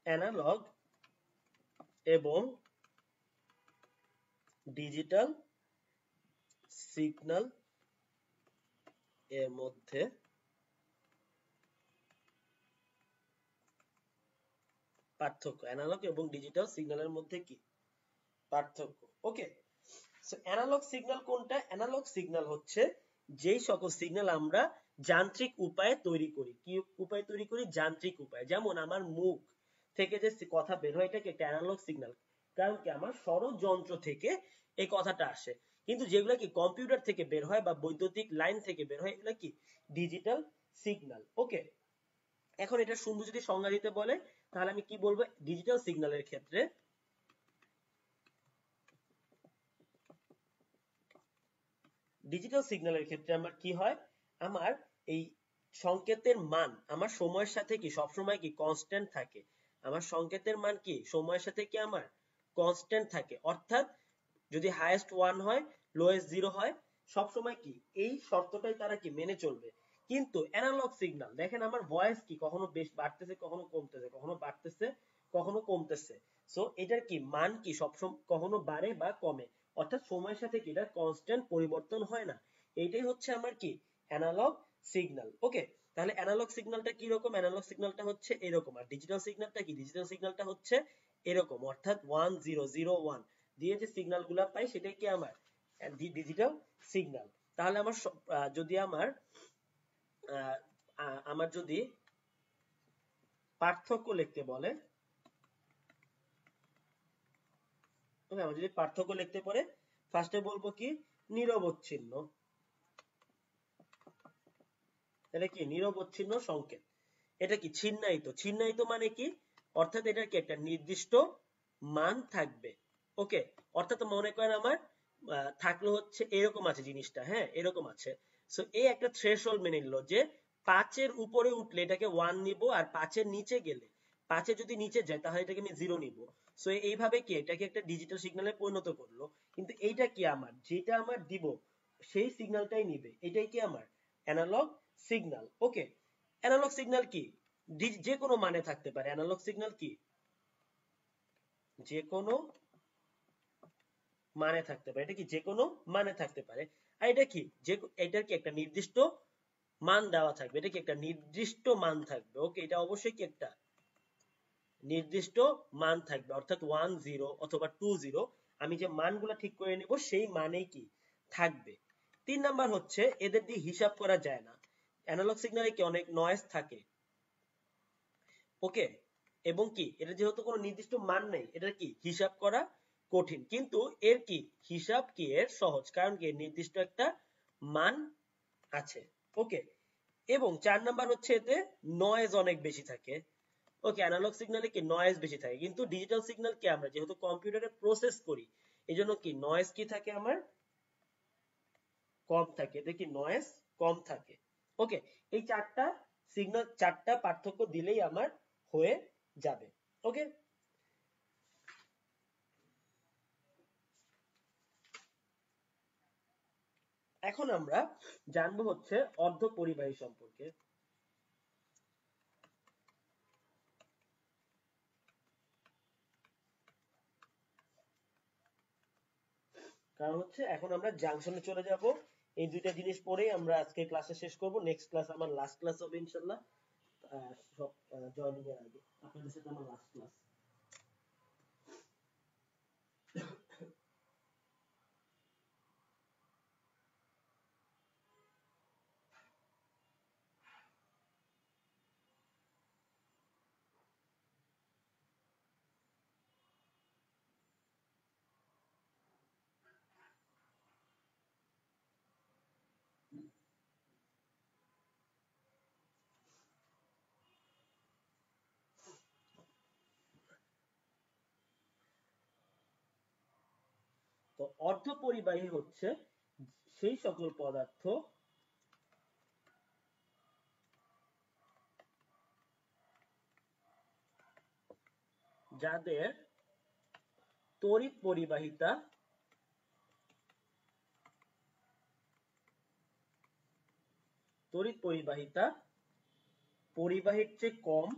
অ্যানালগ এবং ডিজিটাল সিগন্যাল এর মধ্যে পার্থক্য, অ্যানালগ এবং ডিজিটাল সিগন্যালের মধ্যে কি পার্থক্য। ওকে, সো অ্যানালগ সিগন্যাল কোনটা, অ্যানালগ সিগন্যাল হচ্ছে যেই সকল সিগন্যাল আমরা যান্ত্রিক উপায়ে তৈরি করি। কি উপায়ে তৈরি করি, যান্ত্রিক উপায়ে। যেমন আমার মুখ থেকে যে কথা বের হয় এটা কি একটা অ্যানালগ সিগন্যাল, কারণ কি আমার সরল যন্ত্র থেকে এই কথাটা আসে। কিন্তু যেগুলো কি কম্পিউটার থেকে বের হয় বা বৈদ্যুতিক লাইন থেকে বের হয় এগুলো কি ডিজিটাল সিগন্যাল। ওকে, এখন এটা সুন্দর যদি সংজ্ঞা দিতে বলে তাহলে আমি কি বলবো, ডিজিটাল সিগন্যালের ক্ষেত্রে আমার কি হয়, আমার এই সংকেতের মান আমার সময়ের সাথে কি সবসময় কি কনস্ট্যান্ট থাকে, আমার সংকেতের মান কি সময়ের সাথে কি আমার কনস্ট্যান্ট থাকে, অর্থাৎ যদি হাইয়েস্ট 1 হয় লোয়েস্ট 0 হয়, সব সময় কি এই শর্তটাই তারা কি মেনে চলবে। কিন্তু অ্যানালগ সিগন্যাল দেখেন আমার ভয়েস কি কখনো বেশ বাড়তেছে, কখনো কমতেছে, কখনো বাড়তেছে, কখনো কমতেছে। সো এটার কি মান কি সবসময় কখনো বাড়ে বা কমে, অর্থাৎ সময়ের সাথে কি এটা কনস্ট্যান্ট পরিবর্তন হয় না। এইটাই হচ্ছে আমার কি অ্যানালগ সিগন্যাল। ওকে, তাহলে অ্যানালগ সিগন্যালটা কি রকম, অ্যানালগ সিগন্যালটা হচ্ছে এরকম, আর ডিজিটাল সিগন্যালটা কি, ডিজিটাল সিগন্যালটা হচ্ছে এরকম, অর্থাৎ 1 0 0 1 দিয়ে যে সিগন্যাল গুলা পাই সেটাই কি আমার ডিজিটাল সিগন্যাল। তাহলে আমার যদি আমার যদি পার্থক্য লিখতে বলে, আমার যদি পার্থক্য লিখতে পারে, ফার্স্টে বলবো কি নিরবচ্ছিন্ন, এটা কি নিরবচ্ছিন্ন সংকেত। এটা কি ছিন্নায়িত, ছিন্নায়িত মানে কি, অর্থাৎ এটা কি একটা নির্দিষ্ট মান থাকবে। ওকে, অর্থাৎ মনে করেন আমার থাকলো হচ্ছে এরকম আছে জিনিসটা, হ্যাঁ এরকম আছে। সো এই একটা থ্রেশহোল্ড মেনে নিল যে 5 এর উপরে উঠলে এটাকে 1 নিব, আর 5 এর নিচে গেলে, 5 এর যদি নিচে যায় তাহলে এটাকে আমি 0 নিব। সো এইভাবে কি এটাকে একটা ডিজিটাল সিগন্যালে পরিণত করলো। কিন্তু এইটা কি আমার যেটা আমার দিব সেই সিগন্যালটাই নিবে, এটাই কি আমার অ্যানালগ সিগন্যাল। ওকে, অ্যানালগ সিগন্যাল কি যে কোনো মানে থাকতে পারে, অ্যানালগ সিগন্যাল কি যে কোনো মানে থাকতে পারে, এটা কি যে কোনো মানে থাকতে পারে। আর এটা কি যে এটার কি একটা নির্দিষ্ট মান দেওয়া থাকবে, এটা কি একটা নির্দিষ্ট মান থাকবে। ওকে, এটা অবশ্যই কি একটা নির্দিষ্ট মান থাকবে, অর্থাৎ 1 0 অথবা 2 0, আমি যে মানগুলো ঠিক করে নিব সেই মানেই কি থাকবে। 3 নাম্বার হচ্ছে এদের দিয়ে হিসাব করা যায় না, অ্যানালগ সিগন্যালে কি অনেক নয়েজ থাকে। ওকে, এবং কি এটা যেহেতু কোনো নির্দিষ্ট মান নেই, এটা কি হিসাব করা কঠিন, কিন্তু এর কি হিসাব কি এর সহজ, কারণ কি নির্দিষ্ট একটা মান আছে। ওকে, এবং 4 নাম্বার হচ্ছে এতে নয়েজ অনেক বেশি থাকে। ওকে, অ্যানালগ সিগন্যালে কি নয়েজ বেশি থাকে, কিন্তু ডিজিটাল সিগন্যাল কি আমরা যেহেতু কম্পিউটারে প্রসেস করি এই জন্য কি নয়েজ কি থাকে আমার কম থাকে, এতে কি নয়েজ কম থাকে। ওকে, এই চারটা সিগন্যাল, চারটা পার্থক্য দিলেই আমার হয়ে যাবে। ওকে, এখন আমরা জানবো হচ্ছে অর্ধ পরিবাহী সম্পর্কে। কারণ হচ্ছে এখন আমরা জাংশনে চলে যাব, এই দুইটা জিনিস পরেই আমরা আজকে ক্লাসে শেষ করব, নেক্সট ক্লাস আমার লাস্ট ক্লাস হবে ইনশাআল্লাহ। সব জয়েনিং এর আগে আপনাদের সাথে আমার লাস্ট ক্লাস। তো অর্ধ পরিবাহী হচ্ছে সেই সকল পদার্থ যাদের তড়িৎ পরিবাহিতা পরিবাহীর চেয়ে কম।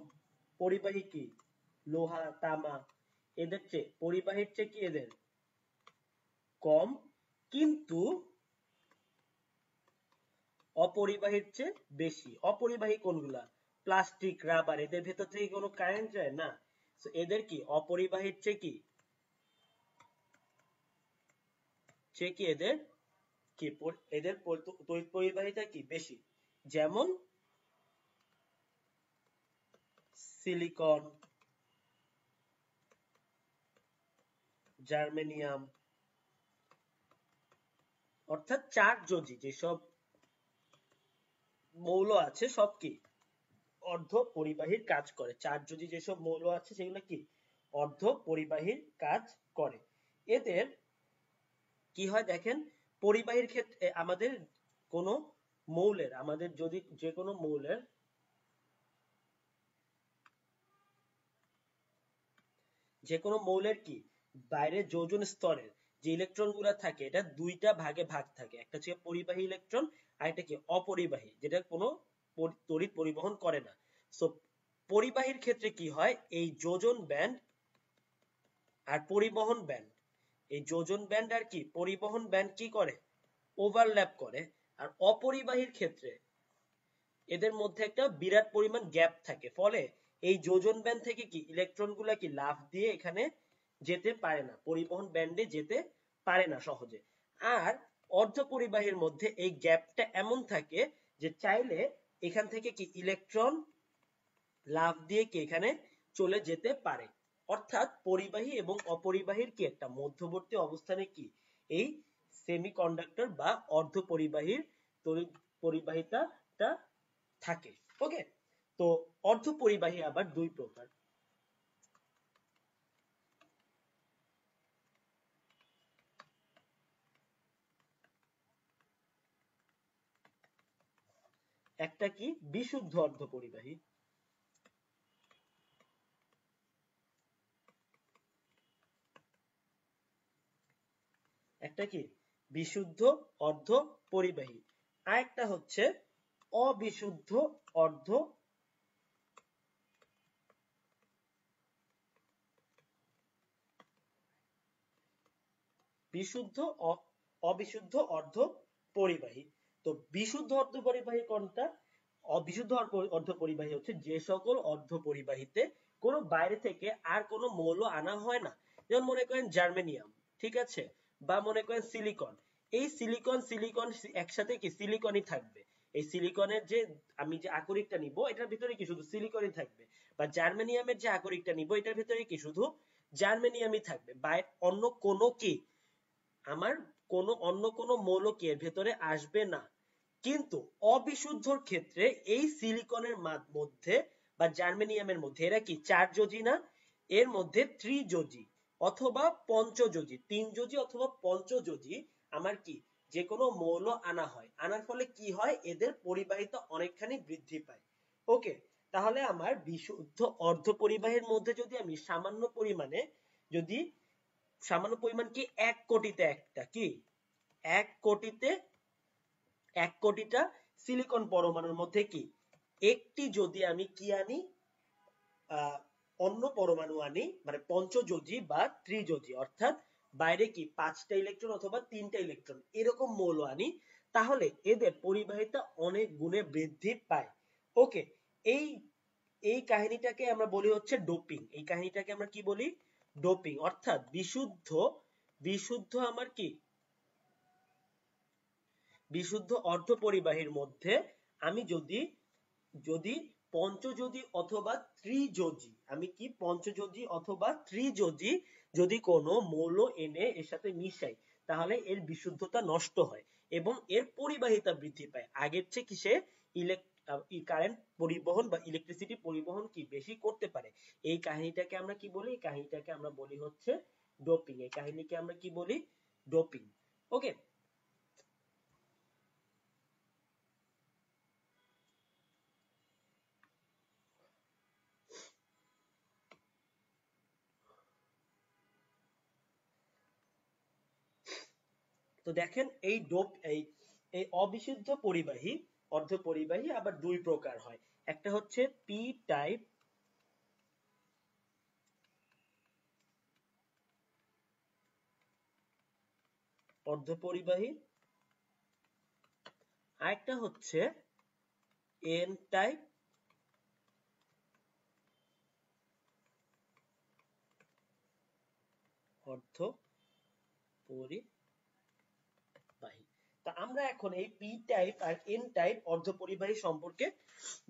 পরিবাহী কি লোহা তামা, এদের চেয়ে পরিবাহীর চেয়ে কি এদের কম, কিন্তু অপরিবাহীর চেয়ে বেশি। অপরিবাহী কোনগুলা, প্লাস্টিক রাবার, এদের ভেতর থেকে কোনো কারেন্ট যায় না। তো এদের কি অপরিবাহীর চেয়ে কি এদের কি এদের তড়িৎ পরিবাহিতা কি বেশি। যেমন সিলিকন, জার্মেনিয়াম, অর্থাৎ চার্জযোজী যেসব মৌল আছে সব কি অর্ধ পরিবাহীর কাজ করে। চার্জযোজী যেসব মৌল আছে সেগুলো কি অর্ধ পরিবাহীর কাজ করে। এদের কি হয় দেখেন, পরিবাহীর ক্ষেত্রে আমাদের কোন মৌলের, আমাদের যদি যে কোনো মৌলের কি বাইরে যোজন স্তরের যে ইলেকট্রন গুলা থাকে এটা দুইটা ভাগে ভাগ থাকে, একটা হচ্ছে পরিবাহী ইলেকট্রন আর একটা কি অপরিবাহী, যেটা কোনো তড়িৎ পরিবহন করে না। সো পরিবাহীর ক্ষেত্রে কি হয়, এই যোজন ব্যান্ড আর পরিবহন ব্যান্ড, এই যোজন ব্যান্ড আর কি পরিবহন ব্যান্ড কি করে, ওভারল্যাপ করে। আর অপরিবাহীর ক্ষেত্রে এদের মধ্যে একটা বিরাট পরিমাণ গ্যাপ থাকে, ফলে এই যোজন ব্যান্ড থেকে কি ইলেকট্রন গুলা কি লাফ দিয়ে এখানে যেতে পারে না, পরিবহন ব্যান্ডে যেতে পারে না সহজে। আর অর্ধপরিবাহীর মধ্যে এই গ্যাপটা এমন থাকে যে চাইলে এখান থেকে কি ইলেকট্রন লাফ দিয়ে কি এখানে চলে যেতে পারে। অর্থাৎ পরিবাহী এবং অপরিবাহীর কি একটা মধ্যবর্তী অবস্থানে কি এই সেমিকন্ডাক্টর বা অর্ধপরিবাহীর তড়িৎ পরিবাহিতাটা থাকে। ওকে, তো অর্ধপরিবাহী আবার দুই প্রকার। একটা কি বিশুদ্ধ অর্ধপরিবাহী, একটা কি বিশুদ্ধ অর্ধপরিবাহী, আর একটা হচ্ছে অবিশুদ্ধ অর্ধ বিশুদ্ধ অবিশুদ্ধ অর্ধপরিবাহী। তো বিশুদ্ধ অর্ধপরিবাহী কোনটা, অবিশুদ্ধ অর্ধপরিবাহী হচ্ছে যে সকল অর্ধপরিবাহীতে কোনো বাইরে থেকে আর কোনো মৌল আনা হয় না। যেমন মনে করেন জার্মেনিয়াম, ঠিক আছে, বা মনে করেন সিলিকন। এই সিলিকন সিলিকন একসাথে কি সিলিকনই থাকবে। এই সিলিকনের যে আমি যে আকরিকটা নিব এটার ভিতরে কি শুধু সিলিকনই থাকবে, বা জার্মেনিয়ামের যে আকরিকটা নিব এটার ভিতরে কি শুধু জার্মেনিয়ামই থাকবে, বা অন্য কোনো কি আমার অন্য কোনো মৌল কি এর ভেতরে আসবে না। কিন্তু অবিশুদ্ধর ক্ষেত্রে এই সিলিকনের মধ্যে বা জার্মেনিয়ামের মধ্যে এরা কি চারযোজি না, এর মধ্যে ত্রিযোজি অথবা পঞ্চযোজি, তিনযোজি অথবা পঞ্চযোজি আমার কি যে কোনো মৌল আনা হয়, আনার ফলে কি হয় এদের পরিবাহিতা অনেকখানি বৃদ্ধি পায়। ওকে, তাহলে আমার বিশুদ্ধ অর্ধপরিবাহীর মধ্যে যদি আমি যদি সামান্য পরিমাণ কি 1 কোটিতে একটা কি 1 কোটিতে 1 কোটিটা সিলিকন পরমাণুর মধ্যে কি একটি যদি আমি কি আনি অন্য পরমাণু আনি, মানে পঞ্চযোজি বা ত্রিযোজি, অর্থাৎ বাইরে কি 5টা ইলেকট্রন অথবা 3টা ইলেকট্রন এরকম মৌল আনি, তাহলে এদের পরিবাহিতা অনেক গুণে বৃদ্ধি পায়। ওকে, এই এই কাহিনীটাকে আমরা বলি হচ্ছে ডোপিং। এই কাহিনীটাকে আমরা কি বলি, ডোপিং। অর্থাৎ বিশুদ্ধ বিশুদ্ধ আমার কি বিশুদ্ধ অর্ধপরিবাহীর মধ্যে আমি যদি যদি পঞ্চযোজি অথবা ত্রিযোজি, আমি কি পঞ্চযোজি অথবা ত্রিযোজি যদি কোনো মৌল এনে এর সাথে মিশাই, তাহলে এর বিশুদ্ধতা নষ্ট হয় এবং এর পরিবাহিতা বৃদ্ধি পায়। আগের চেয়ে কি সে কারেন্ট পরিবহন বা ইলেকট্রিসিটি পরিবহন কি বেশি করতে পারে। এই কাহিনীটাকে আমরা কি বলি, এই কাহিনীটাকে আমরা বলি হচ্ছে ডোপিং। এই কাহিনীকে আমরা কি বলি, ডোপিং। ওকে, তো দেখেন এই এই অবিশুদ্ধ পরিবাহী অর্ধপরিবাহী আবার দুই প্রকার হয়। একটা হচ্ছে পি টাইপ অর্ধপরিবাহী, আরেকটা হচ্ছে এন টাইপ অর্ধপরিবাহী। তা আমরা এখন এই পি টাইপ আর এন টাইপ অর্ধপরিবাহী সম্পর্কে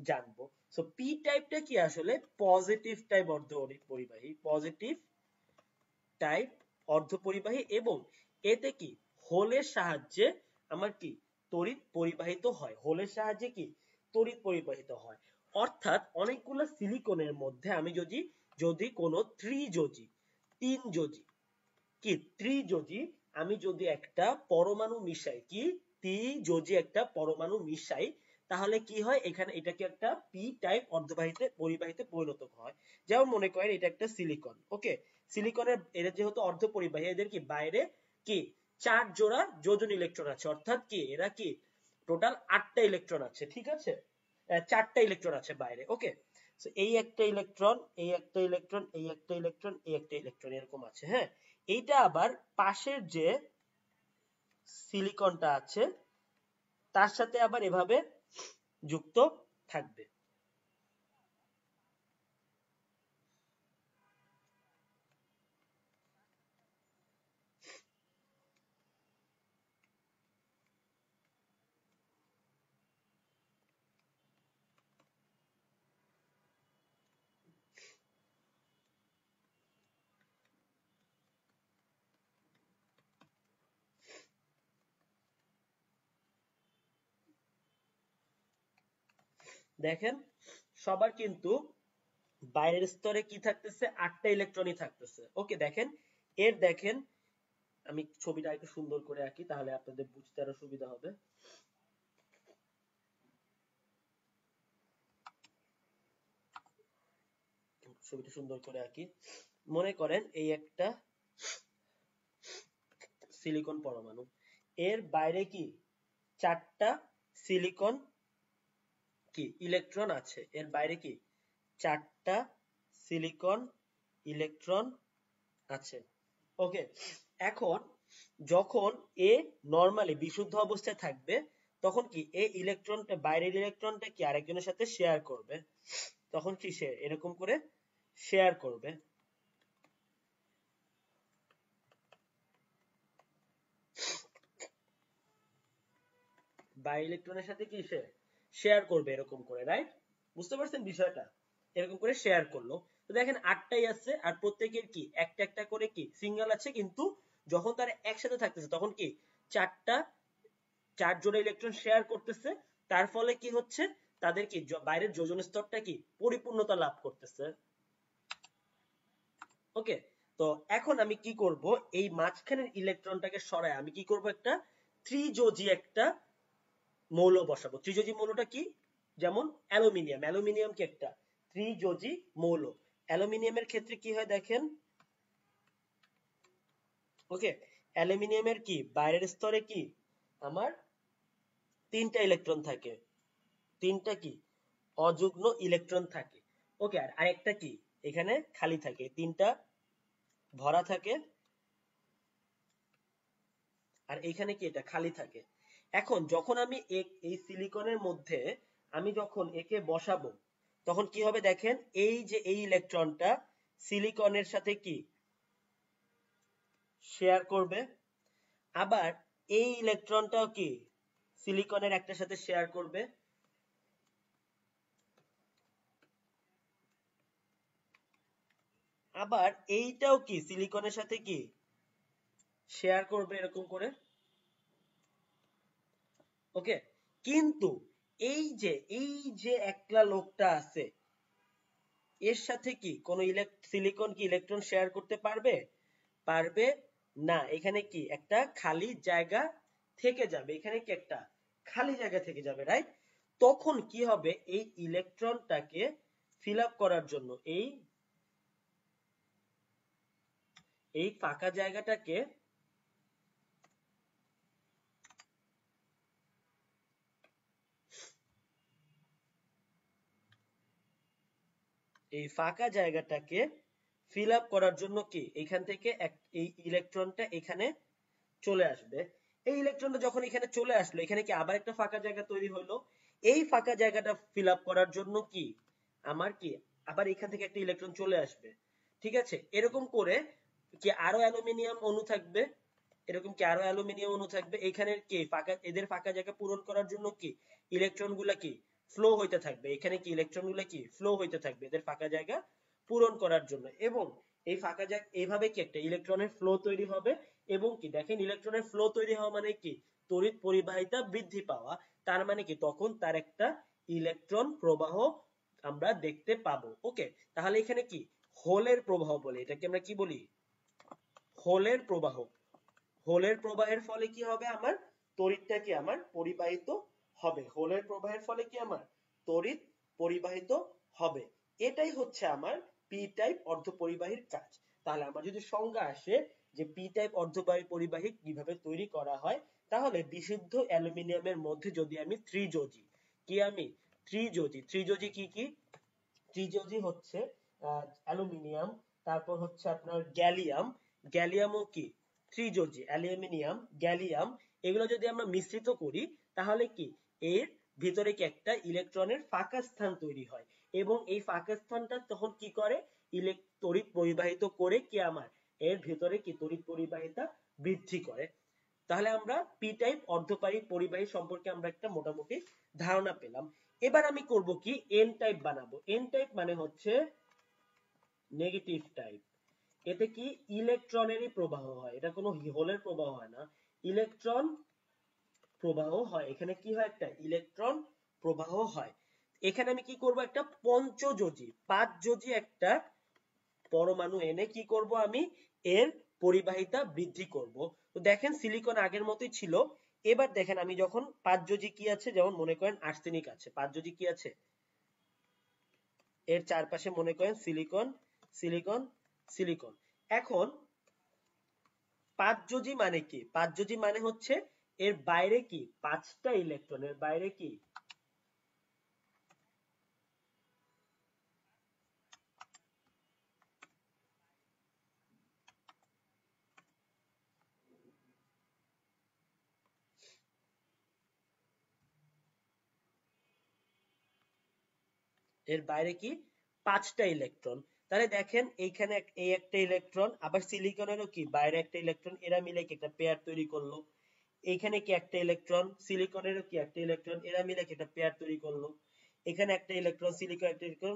জানবো। সো পি টাইপটা কি আসলে পজিটিভ টাইপ অর্ধপরিবাহী, পজিটিভ টাইপ অর্ধপরিবাহী, এবং এতে কি হোলের সাহায্যে আমার কি তড়িৎ পরিবাহিত হয়, হোলের সাহায্যে কি তড়িৎ পরিবাহিত হয়। অর্থাৎ অনেকগুলো সিলিকনের মধ্যে আমি যদি যদি কোনো ত্রিযোজি তিনযোজি কি ত্রিযোজি আমি যদি একটা পরমাণু মিশাই, কি ত্রিযোজি একটা পরমাণু মিশাই, তাহলে কি হয় এখানে এটাকে একটা পি টাইপ অর্ধবাহিতে পরিবাহিতে পরিণত হয়। যেমন মনে করেন এটা একটা সিলিকন, ওকে, সিলিকনের এরা যেহেতু অর্ধপরিবাহী এদের কি বাইরে কি 4 জোড়া যোজন ইলেকট্রন আছে, অর্থাৎ কি এরা কি টোটাল 8টা ইলেকট্রন আছে, ঠিক আছে, 4টা ইলেকট্রন আছে বাইরে, ওকে। সো এই একটা ইলেকট্রন, এই একটা ইলেকট্রন, এই একটা ইলেকট্রন, এই একটা ইলেকট্রন এরকম আছে, হ্যাঁ। এইটা আবার পাশের যে সিলিকনটা আছে তার সাথে আবার এভাবে যুক্ত থাকবে। দেখেন সবার কিন্তু বাইরের স্তরে কি থাকতেছে, 8টা ইলেকট্রনই থাকতেছে, ওকে। দেখেন এর দেখেন আমি ছবিটা একটু সুন্দর করে আঁকি তাহলে আপনাদের বুঝতে আরো সুবিধা হবে। ছবিটা সুন্দর করে আঁকি। মনে করেন এই একটা সিলিকন পরমাণু, এর বাইরে কি 4টা সিলিকন কি ইলেকট্রন আছে, এর বাইরে কি 4টা সিলিকন ইলেকট্রন আছে, ওকে। এখন যখন এ নরমালি বিশুদ্ধ অবস্থায় থাকবে তখন কি এই ইলেকট্রনটা বাইরের ইলেকট্রনটা কি আরেকজনের সাথে শেয়ার করবে, তখন কি সে এরকম করে শেয়ার করবে, বাইরের ইলেকট্রনের সাথে কি সে শেয়ার করবে এরকম করে, রাইট? বুঝতে পারছেন বিষয়টা? এরকম করে শেয়ার করলো। তো দেখেন 8টাই আছে আর প্রত্যেকের কি একটা একটা করে কি সিঙ্গেল আছে, কিন্তু যখন তারা একসাথে থাকতেছে তখন কি 4টা 4 জোড়া ইলেকট্রন শেয়ার করতেছে, তার ফলে কি হচ্ছে তাদের কি বাইরের যোজন স্তরটা কি পরিপূর্ণতা লাভ করতেছে, ওকে। তো এখন আমি কি করব, এই মাঝখানের ইলেকট্রনটাকে সরায় আমি কি করব একটা ত্রিযোজী একটা মৌল বসাবো। ত্রিযোজী মৌলটা কি, যেমন অ্যালুমিনিয়াম, অ্যালুমিনিয়াম কি একটা ত্রিযোজী মৌল। অ্যালুমিনিয়ামের ক্ষেত্রে কি হয় দেখেন, ওকে, অ্যালুমিনিয়ামের কি বাইরের স্তরে কি আমার 3টা ইলেকট্রন থাকে, 3টা কি অযুগ্ম ইলেকট্রন থাকে, ওকে। আর আরেকটা কি এখানে খালি থাকে, 3টা ভরা থাকে আর এখানে কি এটা খালি থাকে। এখন যখন আমি এই সিলিকনের মধ্যে আমি যখন একে বসাবো তখন কি হবে দেখেন, এই যে এই ইলেকট্রনটা সিলিকনের সাথে কি শেয়ার করবে, আবার এই ইলেকট্রনটাও কি সিলিকনের একটার সাথে শেয়ার করবে, আবার এইটাও কি সিলিকনের সাথে কি শেয়ার করবে এরকম করে, ওকে। কিন্তু এই যে একলা লোকটা আছে এর সাথে কি কোনো সিলিকন কি ইলেকট্রন শেয়ার করতে পারবে? পারবে না। এখানে কি একটা খালি জায়গা থেকে যাবে, এখানে কি একটা খালি জায়গা থেকে যাবে, রাইট? তখন কি হবে, এই ইলেকট্রনটাকে ফিল আপ করার জন্য এই ফাঁকা জায়গাটাকে ফিল আপ করার জন্য কি এখান থেকে এই ইলেকট্রনটা এখানে চলে আসবে। এই ইলেকট্রনটা যখন এখানে চলে আসলো এখানে কি আবার একটা ফাঁকা জায়গা তৈরি হলো, এই ফাঁকা জায়গাটা ফিল আপ করার জন্য কি আমার কি আবার এখান থেকে একটা ইলেকট্রন চলে আসবে, ঠিক আছে। এরকম করে কি আরো অ্যালুমিনিয়াম অণু থাকবে, এরকম কি আরো অ্যালুমিনিয়াম অণু থাকবে, এখানে কি ফাঁকা এদের ফাঁকা জায়গা পূরণ করার জন্য কি ইলেকট্রন গুলা কি ফ্লো হইতে থাকবে, এখানে কি ইলেকট্রন গুলা কি ফ্লো হইতে থাকবে এদের ফাঁকা জায়গা পূরণ করার জন্য, এবং এই ফাঁকা জায়গা এইভাবে কি একটা ইলেকট্রনের ফ্লো তৈরি হবে। এবং কি দেখেন ইলেকট্রনের ফ্লো তৈরি হওয়া মানে কি তড়িৎ পরিবাহিতা বৃদ্ধি পাওয়া, তার মানে কি তখন তার একটা ইলেকট্রন প্রবাহ আমরা দেখতে পাবো, ওকে। তাহলে এখানে কি হোলের প্রবাহ বলে, এটাকে আমরা কি বলি, হোলের প্রবাহ। হোলের প্রবাহের ফলে কি হবে আমার তড়িৎটা কি আমার পরিবাহিত হবে, হোলের প্রবাহের ফলে কি আমার তড়িৎ পরিবাহিত হবে। এটাই হচ্ছে আমার পি টাইপ অর্ধপরিবাহীর কাজ। তাহলে আমার যদি সংজ্ঞা আসে যে পি টাইপ অর্ধপরিবাহী কিভাবে তৈরি করা হয়, তাহলে বিশুদ্ধ অ্যালুমিনিয়ামের মধ্যে যদি আমি ত্রিযোজী, কি আমি ত্রিযোজী কি কি, ত্রিযোজী হচ্ছে অ্যালুমিনিয়াম, তারপর হচ্ছে আপনার গ্যালিয়াম, গ্যালিয়ামও কি ত্রিযোজী, অ্যালুমিনিয়াম গ্যালিয়াম, এগুলো যদি আমরা মিশ্রিত করি তাহলে কি এর ভিতরে কি একটা ইলেকট্রনের ফাঁকা স্থান তৈরি হয়, এবং এই ফাঁকা স্থানটা তখন কি করে তড়িৎ পরিবাহিত করে কি আমার এর ভিতরে কি তড়িৎ পরিবাহিতা বৃদ্ধি করে। তাহলে আমরা পি টাইপ অর্ধপরিবাহী সম্পর্কে আমরা একটা মোটামুটি ধারণা পেলাম। এবার আমি করব কি এন টাইপ বানাবো। এন টাইপ মানে হচ্ছে নেগেটিভ টাইপ। এতে কি ইলেকট্রনেরই প্রবাহ হয়, এটা কোনো হোলের প্রবাহ হয় না, ইলেকট্রন প্রবাহ হয়। এখানে কি হয় একটা ইলেকট্রন প্রবাহ হয়। এখানে আমি কি করব একটা পঞ্চযোজী পাঁচযোজী একটা পরমাণু এনে কি করব আমি এর পরিবাহিতা বৃদ্ধি করব। তো দেখেন সিলিকন আগের মতোই ছিল। এবার দেখেন আমি যখন পাঁচযোজী কি আছে, যেমন মনে করেন আর্সেনিক আছে, পাঁচযোজী কি আছে এর চারপাশে মনে করেন সিলিকন সিলিকন সিলিকন। এখন পাঁচযোজী মানে কি, পাঁচযোজী মানে হচ্ছে এর বাইরে কি পাঁচটা ইলেকট্রন, এর বাইরে কি এর বাইরে কি পাঁচটা ইলেকট্রন। তাহলে দেখেন এইখানে এই একটা ইলেকট্রন, আবার সিলিকনেরও কি বাইরে একটা ইলেকট্রন, এরা মিলে কি একটা পেয়ার তৈরি করলো। এইখানে কি একটা ইলেকট্রন, সিলিকনেরও কি একটা ইলেকট্রন, এরা মিলে কি একটা পেয়ার তৈরি করলো। এখানে একটা ইলেকট্রন, সিলিকন একটা ইলেকট্রন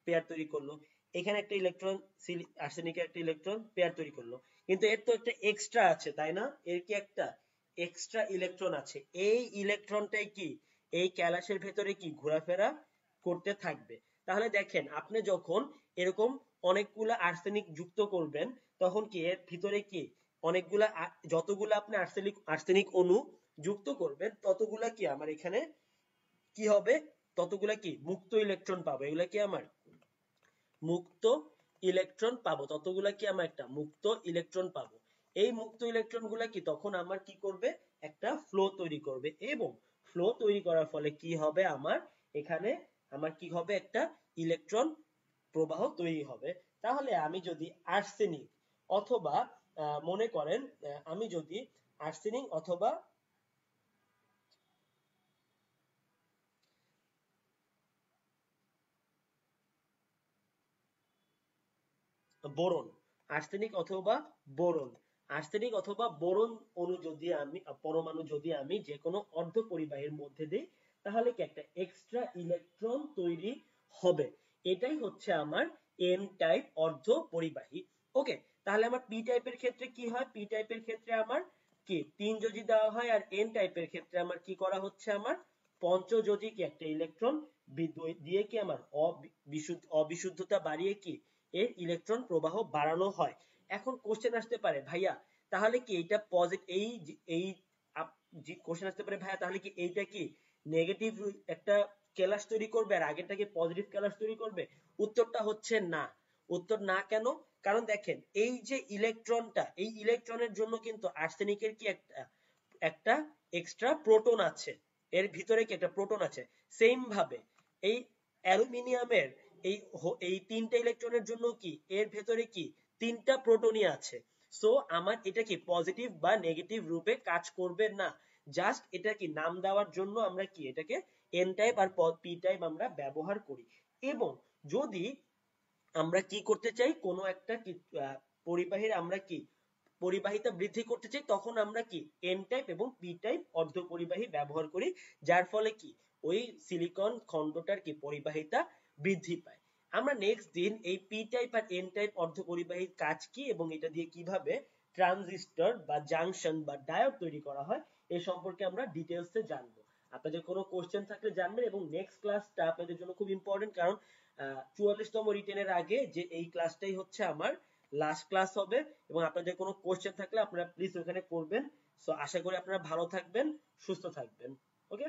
পেয়ার তৈরি করলো। এখানে একটা ইলেকট্রন, আর্সেনিকের একটা ইলেকট্রন পেয়ার তৈরি করলো। কিন্তু এর তো একটা এক্সট্রা আছে তাই না, এর কি একটা এক্সট্রা ইলেকট্রন আছে, এই ইলেকট্রনটাই কি এই ক্যালাসের ভেতরে কি ঘোরাফেরা করতে থাকবে। তাহলে দেখেন আপনি যখন এরকম অনেকগুলা আর্সেনিক যুক্ত করবেন তখন কি এর ভিতরে কি অনেকগুলা যতগুলা আপনি আর্সেনিক অণু যুক্ত করবেন ততগুলা কি আমার এখানে কি হবে, ততগুলা কি মুক্ত ইলেকট্রন পাবো, এগুলা কি আমার মুক্ত ইলেকট্রন পাবো, ততগুলা কি আমার একটা মুক্ত ইলেকট্রন পাবো। এই মুক্ত ইলেকট্রন গুলা কি তখন আমার কি করবে একটা ফ্লো তৈরি করবে, এবং ফ্লো তৈরি করার ফলে কি হবে আমার এখানে আমার কি হবে একটা ইলেকট্রন প্রবাহ তৈরি হবে। তাহলে আমি যদি আর্সেনিক অথবা মনে করেন আমি যদি আর্সেনিক অথবা বোরন, আর্সেনিক অথবা বোরন, আর্সেনিক অথবা বোরন অণু যদি আমি পরমাণু যদি আমি যে কোনো অর্ধপরিবাহীর মধ্যে দিই তাহলে কি একটা এক্সট্রা ইলেকট্রন তৈরি হবে। এটাই হচ্ছে আমার এন টাইপ অর্ধপরিবাহী। ওকে, তাহলে আমার পি টাইপের ক্ষেত্রে কি হয়, পি টাইপের ক্ষেত্রে আমার কি তিন যোজি দেওয়া হয়, আর এন টাইপের ক্ষেত্রে আমার কি করা হচ্ছে আমার পঞ্চযোজী কি একটা ইলেকট্রন দিয়ে কি আমার অবিশুদ্ধতা বাড়িয়ে কি এর ইলেকট্রন প্রবাহ বাড়ানো হয়। এখন কোশ্চেন আসতে পারে ভাইয়া তাহলে কি এটা পজিটিভ, এই কোশ্চেন আসতে পারে ভাইয়া তাহলে কি এইটা কি নেগেটিভ একটা কেলাস তৈরি করবে আর আগেরটা কি পজিটিভ কেলাস তৈরি করবে। উত্তরটা হচ্ছে না। উত্তর না কেন, কারণ দেখেন এই যে ইলেকট্রনটা, এই ইলেকট্রনের জন্য কিন্তু আর্সেনিকের কি একটা একটা এক্সট্রা প্রোটন আছে, এর ভিতরে কি একটা প্রোটন আছে। সেম ভাবে এই অ্যালুমিনিয়ামের এই এই তিনটা ইলেকট্রনের জন্য কি এর ভেতরে কি তিনটা প্রোটনই আছে। সো আমার এটা কি পজিটিভ বা নেগেটিভ রূপে কাজ করবে না, জাস্ট এটা কি নাম দেওয়ার জন্য আমরা কি এটাকে এন টাইপ আর পি টাইপ আমরা ব্যবহার করি। এবং যদি আমরা কি করতে চাই কোনো একটা পরিবাহীর আমরা কি পরিবাহিতা বৃদ্ধি করতে চাই তখন আমরা কি এন টাইপ এবং পি টাইপ অর্ধপরিবাহী ব্যবহার করি, যার ফলে কি ওই সিলিকন খণ্ডটার কি পরিবাহিতা বৃদ্ধি পায়। আমরা নেক্সট দিন এই পি টাইপ আর এন টাইপ অর্ধপরিবাহীর কাজ কি এবং এটা দিয়ে কিভাবে ট্রানজিস্টর বা জাংশন বা ডায়োড তৈরি করা হয় এই সম্পর্কে আমরা ডিটেইলসে জানবো। আপনাদের কোনো কোশ্চেন থাকলে জানবেন, এবং নেক্সট ক্লাসটা আপনাদের জন্য খুব ইম্পর্টেন্ট, কারণ 44তম রিটেনের আগে যে এই ক্লাসটাই হচ্ছে আমার লাস্ট ক্লাস হবে। এবং আপনাদের কোনো কোশ্চেন থাকলে আপনারা প্লিজ ওখানে করবেন। সো আশা করি আপনারা ভালো থাকবেন, সুস্থ থাকবেন। ওকে।